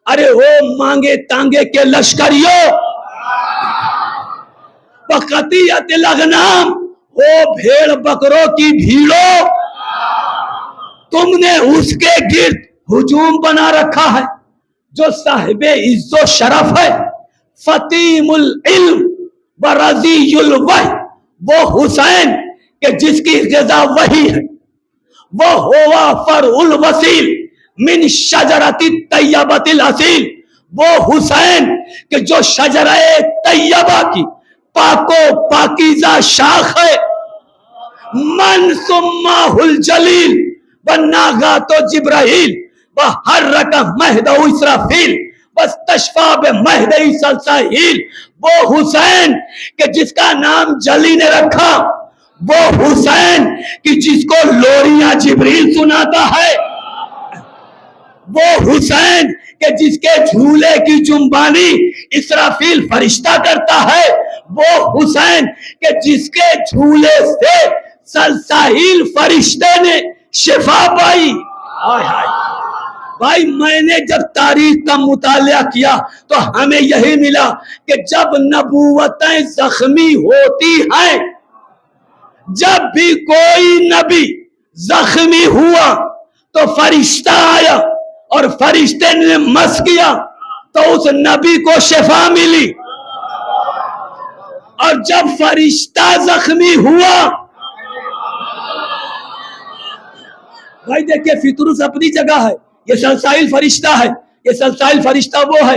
ارے او مانگے تانگے کے لشکریوں، وقطیۃ الاغنام، او بھیڑ بکروں کی بھیڑوں، تم نے اس کے گرد ہجوم بنا رکھا ہے جو صاحب عز و شرف ہے، فطیم العلم ورضی الوحی، وہ حسین کہ جس کی غذا وحی ہے، وہ ہوا فرع الوسیل من شجرۃ الطیبۃ الاصیل، وہ حسین کہ جو شجرہ طیبہ کی پاک و پاکیزہ شاخ ہے، من سماہ الجلیل والناغات جبرائیل وحرک مہدہ اسرافیل واستشفى بمہدہ سلسائیل، وہ حسین کہ جس کا نام جلی نے رکھا، وہ حسین کہ جس کو لوریاں جبریل سناتا ہے، وہ حسین کہ جس کے جھولے کی جنبانی اسرافیل فرشتہ کرتا ہے، وہ حسین کہ جس کے جھولے سے سلسائیل فرشتے نے شفا پائی. بھائی میں نے جب تاریخ کا مطالعہ کیا تو ہمیں یہی ملا کہ جب نبوتیں زخمی ہوتی ہیں، جب بھی کوئی نبی زخمی ہوا تو فرشتہ آیا اور فرشتے نے مس کیا تو اس نبی کو شفا ملی، اور جب فرشتہ زخمی ہوا، بھائی دیکھیں فطرس اپنی جگہ ہے، یہ سلسائل فرشتہ ہے، یہ سلسائل فرشتہ وہ ہے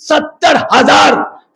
70,000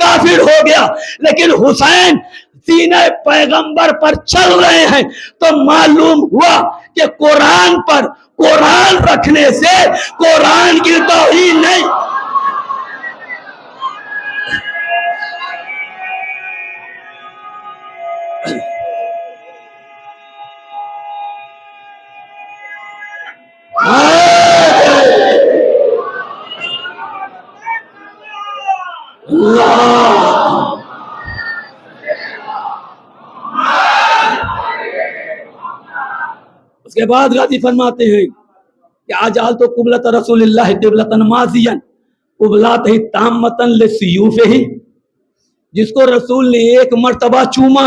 کافر ہو گیا، لیکن حسین سینہ پیغمبر پر چل رہے ہیں تو معلوم ہوا کہ قرآن پر قرآن رکھنے سے قرآن کی توہین نہیں۔ اس کے بعد غازی فرماتے ہیں کہ اجعلت قبلۃ رسول اللہ قبلۃ ماضیا قبلۃ تامۃ لسیوفہ، جس کو رسول نے ایک مرتبہ چوما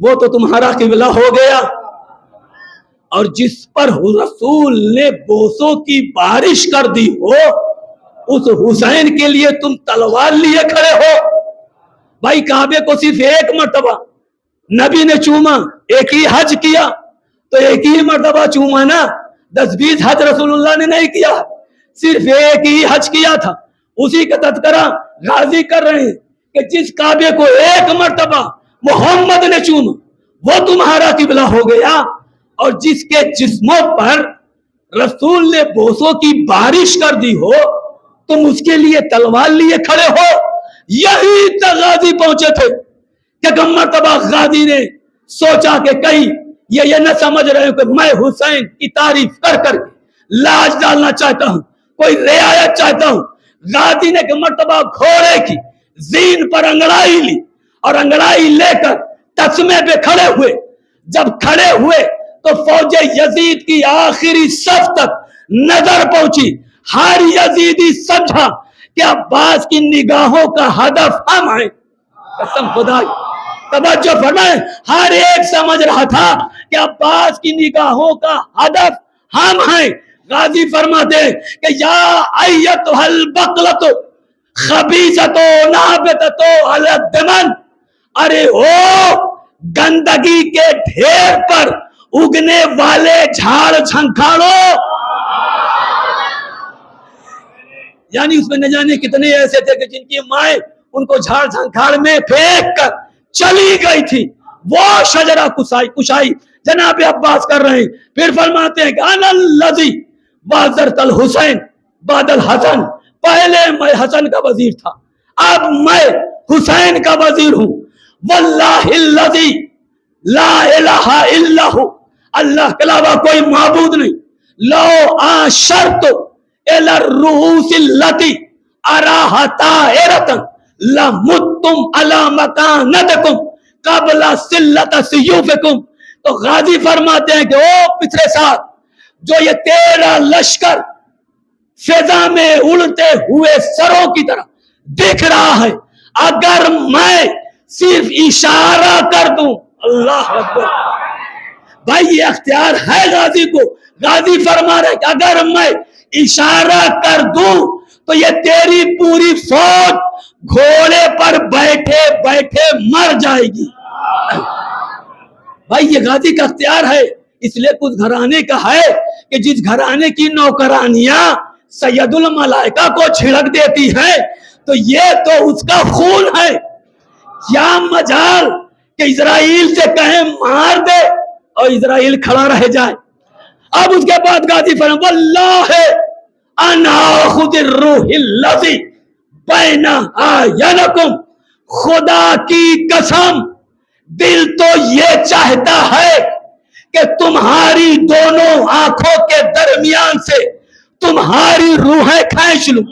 وہ تو تمہارا قبلہ ہو گیا، اور جس پر رسول نے بوسوں کی بارش کر دی ہو اس حسین کے لیے تم تلوار لیے کھڑے ہو۔ بھائی کعبے کو صرف ایک مرتبہ نبی نے چوما، ایک ہی حج کیا تو ایک ہی مرتبہ چوما نا، 10-20 حج رسول اللہ نے نہیں کیا، صرف ایک ہی حج کیا تھا۔ اسی کا تذکرہ غازی کر رہے ہیں کہ جس کعبے کو ایک مرتبہ محمد نے چوما وہ تمہارا قبلہ ہو گیا، اور جس کے جسموں پر رسول نے بوسوں کی بارش کر دی ہو تم اس کے لیے تلوار لیے کھڑے ہو۔ یہی تک غازی پہنچے تھے کہ کم مرتبہ غازی نے سوچا کہ کہیں یہ نہ سمجھ رہے ہوں کہ میں حسین کی تعریف کر کر کے لاج ڈالنا چاہتا ہوں، کوئی رعایت چاہتا ہوں۔ غازی نے کم مرتبہ گھوڑے کی زین پر انگڑائی لی اور انگڑائی لے کر تسمے پہ کھڑے ہوئے۔ جب کھڑے ہوئے تو فوج یزید کی آخری صف تک نظر پہنچی۔ ہر یزیدی سمجھا کہ عباس کی نگاہوں کا ہدف ہم ہیں۔ قسم خدا کی، توجہ فرمائیں، ہر ایک سمجھ رہا تھا کہ عباس کی نگاہوں کا ہدف ہم ہیں۔ غازی فرماتے ہیں کہ یا ایتھا البقلۃ خبیثۃ نابتۃ علی الدمن، ارے او گندگی کے ڈھیر پر اگنے والے جھاڑ جھنکھاڑو، یعنی اس میں نہ جانے کتنے ایسے تھے کہ جن کی مائیں ان کو جھاڑ جھنکھاڑ میں پھینک کر چلی گئی تھی، وہ شجرہ کشائی جناب عباس کر رہے ہیں۔ پھر فرماتے ہیں کہ انا الذی بازرت الحسین بعد الحسن، پہلے میں حسن کا وزیر تھا اب میں حسین کا وزیر ہوں۔ واللہ الذی لا الہ الا ہو، اللہ کے علاوہ کوئی معبود نہیں۔ لو آشرت الی الرؤوس التی اراها طائرۃ لمتم علی مکانتکم قبل سلۃ سیوفکم۔ تو غازی فرماتے ہیں کہ او پچھلے سال جو یہ تیرا لشکر فضا میں اڑتے ہوئے سروں کی طرح دکھ رہا ہے، اگر میں صرف اشارہ کر دوں، اللہ اکبر، بھائی یہ اختیار ہے غازی کو۔ غازی فرما رہے کہ اگر میں اشارہ کر دوں تو یہ تیری پوری فوج گھوڑے پر بیٹھے بیٹھے مر جائے گی۔ بھائی یہ غازی کا اختیار ہے، اس لیے کچھ گھرانے کا ہے کہ جس گھرانے کی نوکرانیاں سید الملائکہ کو چھڑک دیتی ہیں تو یہ تو اس کا خون ہے۔ کیا مجال کہ اسرائیل سے کہیں مار دے اور اسرائیل کھڑا رہ جائے۔ اب اس کے بعد غازی فرماتے ہیں واللہ انا آخذ الروح الذی بین اعینکم، خدا کی قسم دل تو یہ چاہتا ہے کہ تمہاری دونوں آنکھوں کے درمیان سے تمہاری روحیں کھینچ لوں۔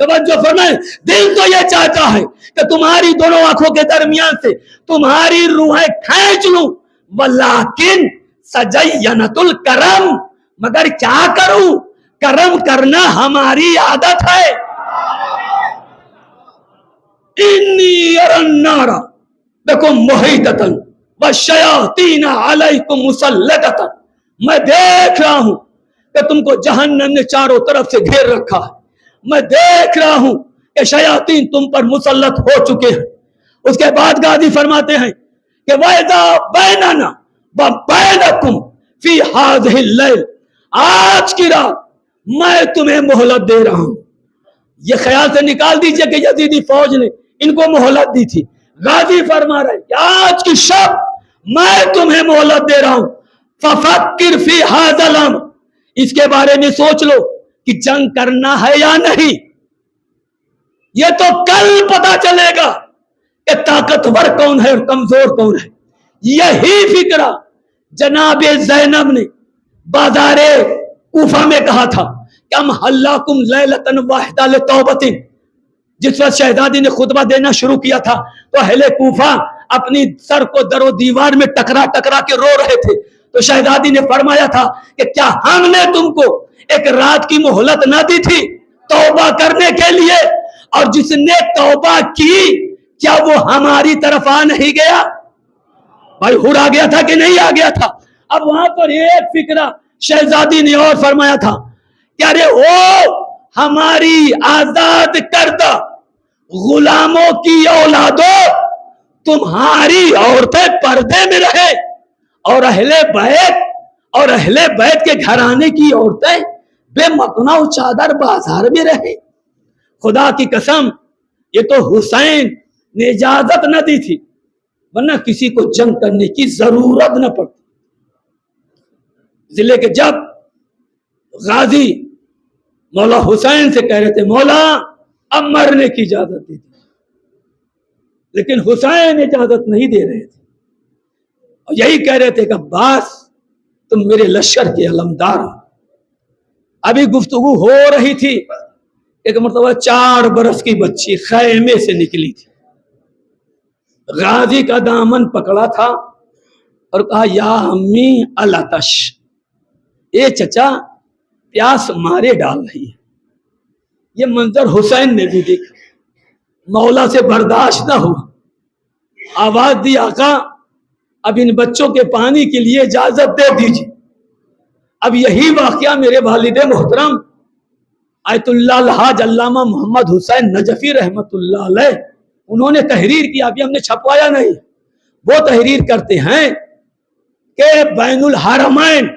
توجہ فرمائیں، دل تو یہ چاہتا ہے کہ تمہاری دونوں آنکھوں کے درمیان سے تمہاری روحیں کھینچ لوں، ولیکن سجینت الکرم، مگر کیا کروں، کرم کرنا ہماری عادت ہے۔ انی اری النار بکم محیطۃ والشیاطین علیکم مسلطۃ، میں دیکھ رہا ہوں کہ تم کو جہنم نے چاروں طرف سے گھیر رکھا ہے، میں دیکھ رہا ہوں کہ شیاطین تم پر مسلط ہو چکے ہیں۔ اس کے بعد غازی فرماتے ہیں کہ وَإِذَا بَيْنَنَا وَبَيْنَكُمْ فِي هَذِهِ اللَّيْلِ، آج کی رات میں تمہیں مہلت دے رہا ہوں، یہ خیال سے نکال دیجئے کہ یزیدی فوج نے ان کو مہلت دی تھی. غازی فرما رہے کہ آج کی شب میں تمہیں مہلت دے رہا ہوں. ففکر فی ھذا الامر، اس کے بارے میں سوچ لو کہ جنگ کرنا ہے یا نہیں. یہ تو کل پتا چلے گا کہ طاقتور کون ہے اور کمزور کون ہے. یہی فکرہ جناب زینب نے بازار کوفہ میں کہا تھا کہ ام حلاکم لیلۃ واحدۃ لتوبۃ. جس وقت شہزادی نے خطبہ دینا شروع کیا تھا تو اہل کوفہ اپنی سر کو در و دیوار میں ٹکرا ٹکرا کے رو رہے تھے. تو شہزادی نے فرمایا تھا کہ کیا ہم نے تم کو ایک رات کی مہلت نہ دی تھی توبہ کرنے کے لیے؟ اور جس نے توبہ کی کیا وہ ہماری طرف آ نہیں گیا؟ بھائی ہور آ گیا تھا کہ نہیں آ گیا تھا؟ اب وہاں پر ایک فکرہ شہزادی نے اور فرمایا تھا کہ ارے او ہماری آزاد کردہ غلاموں کی اولادوں، تمہاری عورتیں پردے میں رہے اور اہل بیت کے گھرانے کی عورتیں بے مکنا و چادر بازار میں رہے. خدا کی قسم یہ تو حسین نے اجازت نہ دی تھی ورنہ کسی کو جنگ کرنے کی ضرورت نہ پڑتی. ضلع کے جب غازی مولا حسین سے کہہ رہے تھے مولا اب مرنے کی اجازت دی تھی، لیکن حسین اجازت نہیں دے رہے تھے اور یہی کہہ رہے تھے کہ عباس تم میرے لشکر کے علمدار ہو. ابھی گفتگو ہو رہی تھی، ایک مرتبہ 4 برس کی بچی خیمے سے نکلی تھی، غازی کا دامن پکڑا تھا اور کہا یا امی العطش، اے چچا پیاس مارے ڈال رہی ہے. یہ منظر حسین نے بھی دیکھا، مولا سے برداشت نہ ہوا، آواز دی آقا اب ان بچوں کے پانی کے لیے اجازت دے دیجیے. اب یہی واقعہ میرے والد محترم آیت اللہ الحاج علامہ محمد حسین نجفی رحمت اللہ علیہ انہوں نے تحریر کیا، ابھی ہم نے چھپوایا نہیں. وہ تحریر کرتے ہیں کہ بین الحرمین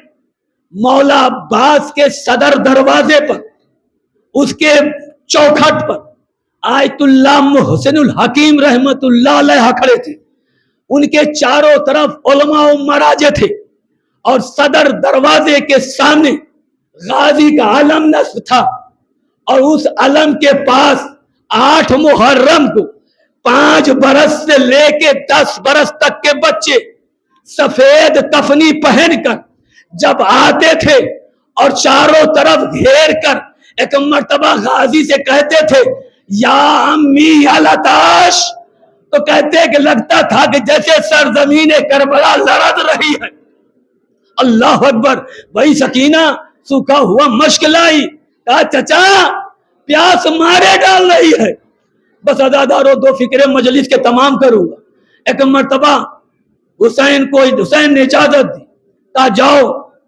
مولا عباس کے صدر دروازے پر اس کے چوکھٹ پر آیت اللہ محسن الحکیم رحمت اللہ علیہ کھڑے تھے. ان کے چاروں طرف علماء و مراجع تھے اور صدر دروازے کے سامنے غازی کا علم نصب تھا اور اس علم کے پاس 8 محرم کو 5 برس سے لے کے 10 برس تک کے بچے سفید کفنی پہن کر جب آتے تھے اور چاروں طرف گھیر کر ایک مرتبہ غازی سے کہتے تھے یا امی العطش، تو کہتے کہ لگتا تھا کہ جیسے سرزمین کربلا لرز رہی ہے. اللہ اکبر. وہی سکینہ سوکھا ہوا مشک لائی، کہا چچا پیاس مارے ڈال رہی ہے. بس ازادارو 2 فکرے مجلس کے تمام کروں گا. ایک مرتبہ حسین نے اجازت دی، کہا جاؤ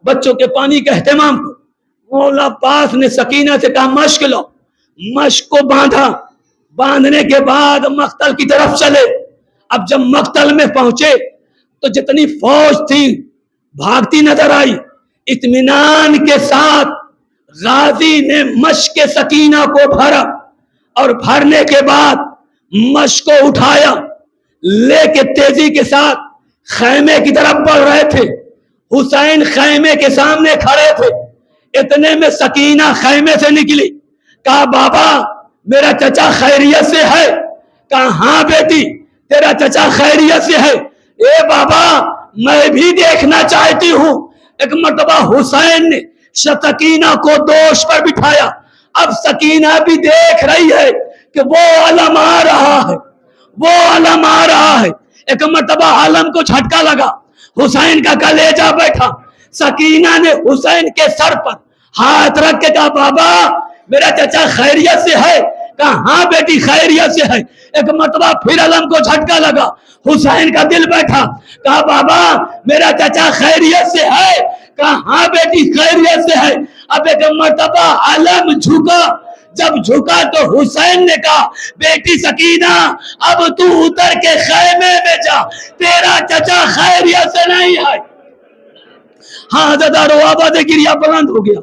بچوں کے پانی کا اہتمام کرو. مولا عباس نے سکینہ سے کہا مشک لو. مشک کو باندھنے کے بعد مقتل کی طرف چلے. اب جب مقتل میں پہنچے تو جتنی فوج تھی بھاگتی نظر آئی. اطمینان کے ساتھ غازی نے مشک سکینہ کو بھرا اور بھرنے کے بعد مشک کو اٹھایا لے کے تیزی کے ساتھ خیمے کی طرف بڑھ رہے تھے. حسین خیمے کے سامنے کھڑے تھے. اتنے میں سکینہ خیمے سے نکلی، کہا بابا میرا چچا خیریت سے ہے؟ کہا ہاں بیٹی تیرا چچا خیریت سے ہے. اے بابا میں بھی دیکھنا چاہتی ہوں. ایک مرتبہ حسین نے سکینہ کو دوش پر بٹھایا. اب سکینہ بھی دیکھ رہی ہے کہ وہ علم آ رہا ہے، وہ علم آ رہا ہے. ایک مرتبہ علم کو جھٹکا لگا، حسین کا کلیجہ بیٹھا. سکینہ نے حسین کے سر پر ہاتھ رکھ کے کہا بابا میرا چچا خیریت سے ہے؟ کہا ہاں بیٹی خیریت سے ہے. ایک مرتبہ پھر علم کو جھٹکا لگا، حسین کا دل بیٹھا. کہا بابا میرا چچا خیریت سے ہے؟ کہا ہاں بیٹی خیریت سے ہے. اب ایک مرتبہ علم جھکا. جب جھکا تو حسین نے کہا بیٹی سکینہ اب تو اتر کے خیمے میں جا، تیرا چچا خیریت سے نہیں ہے. ہاں زدارو آواز گریا بلند ہو گیا.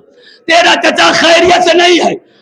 تیرا چچا خیریت سے نہیں ہے.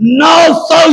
900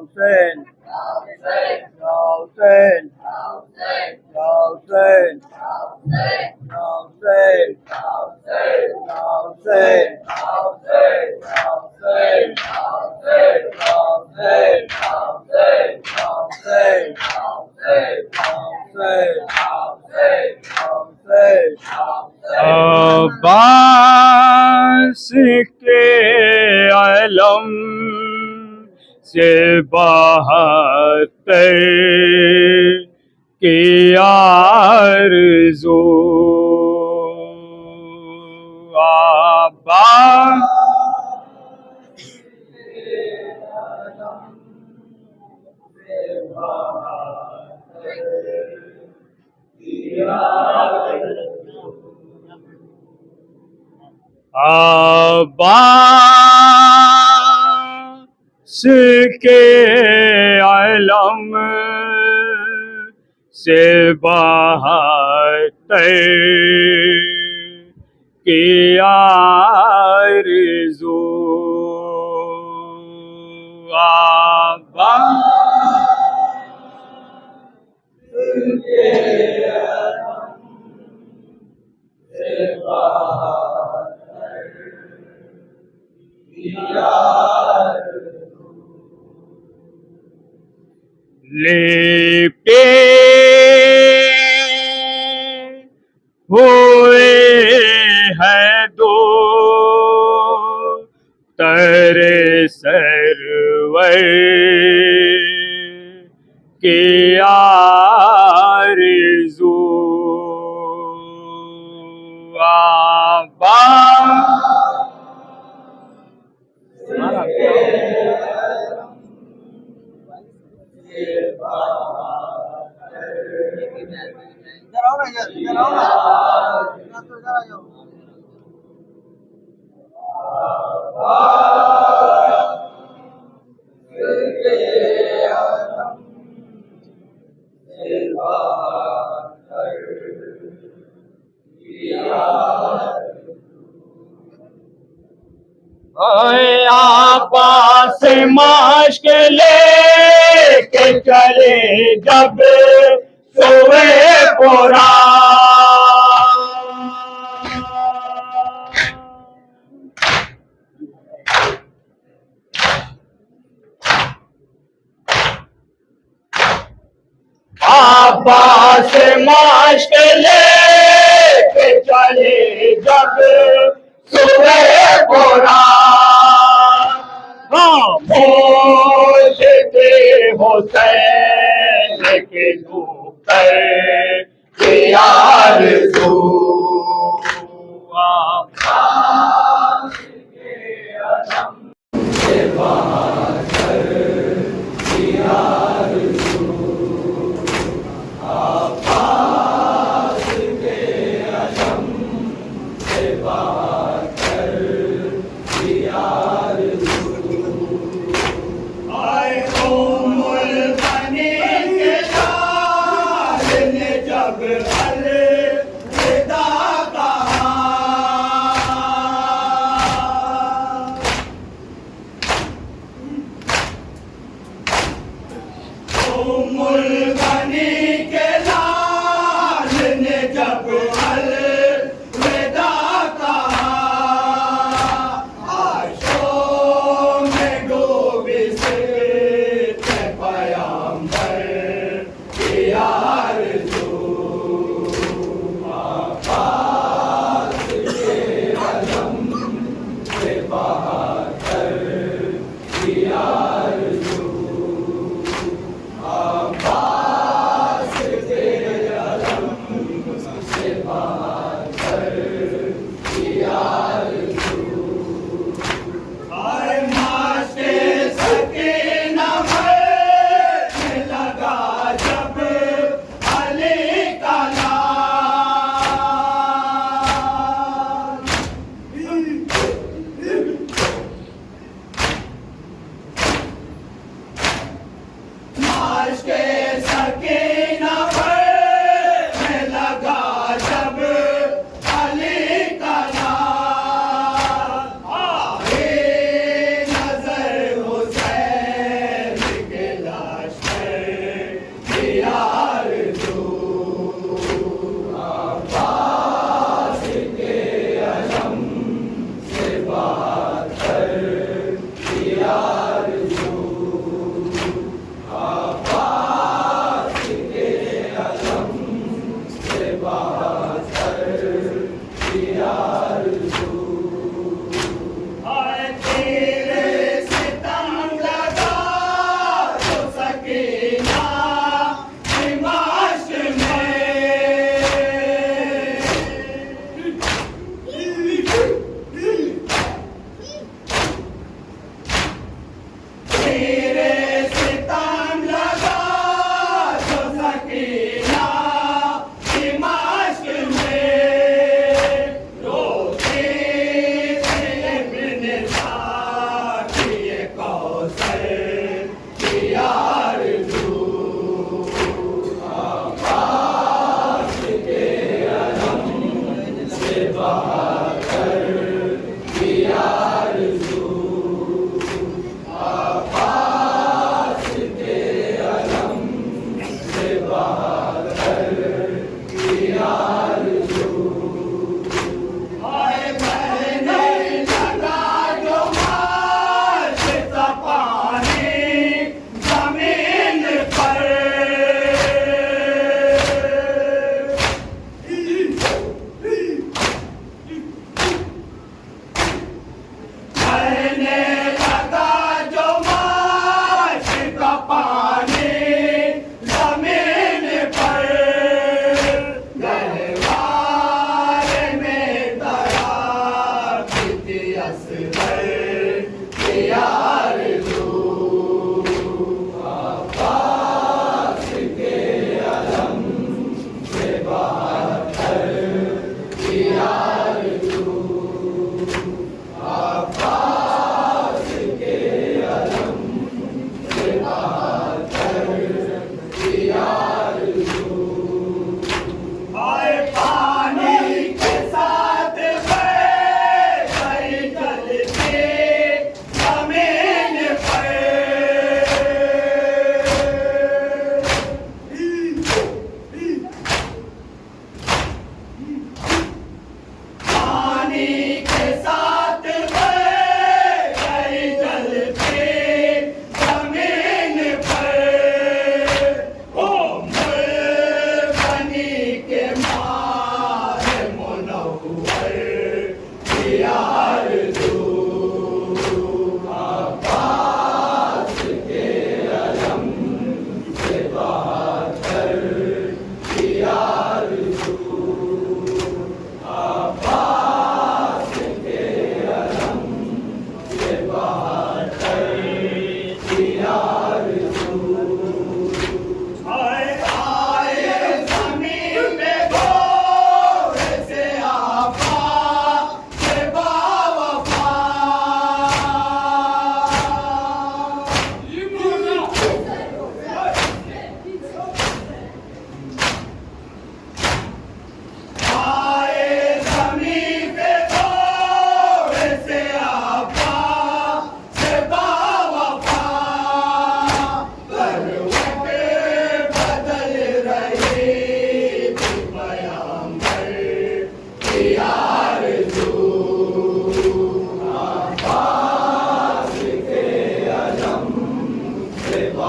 حسین یا حسین یا حسین یا حسین عباس کے علم سے بہتر کی آرزو عباس عباس کے علم سے بہتر کی آرزو عباس لیپے ہوئے ہیں دو ترے سرور کی آرزو عباس مشک لے کے چلے جب سوئے پورا عباس مشک لے کے چلے جب سوئے پورا خاموش تھے حسین کے دوپہر کی آرزو عباس کے علم سے بہتر کی آرزو عباس کے علم سے بہتر کی آرزو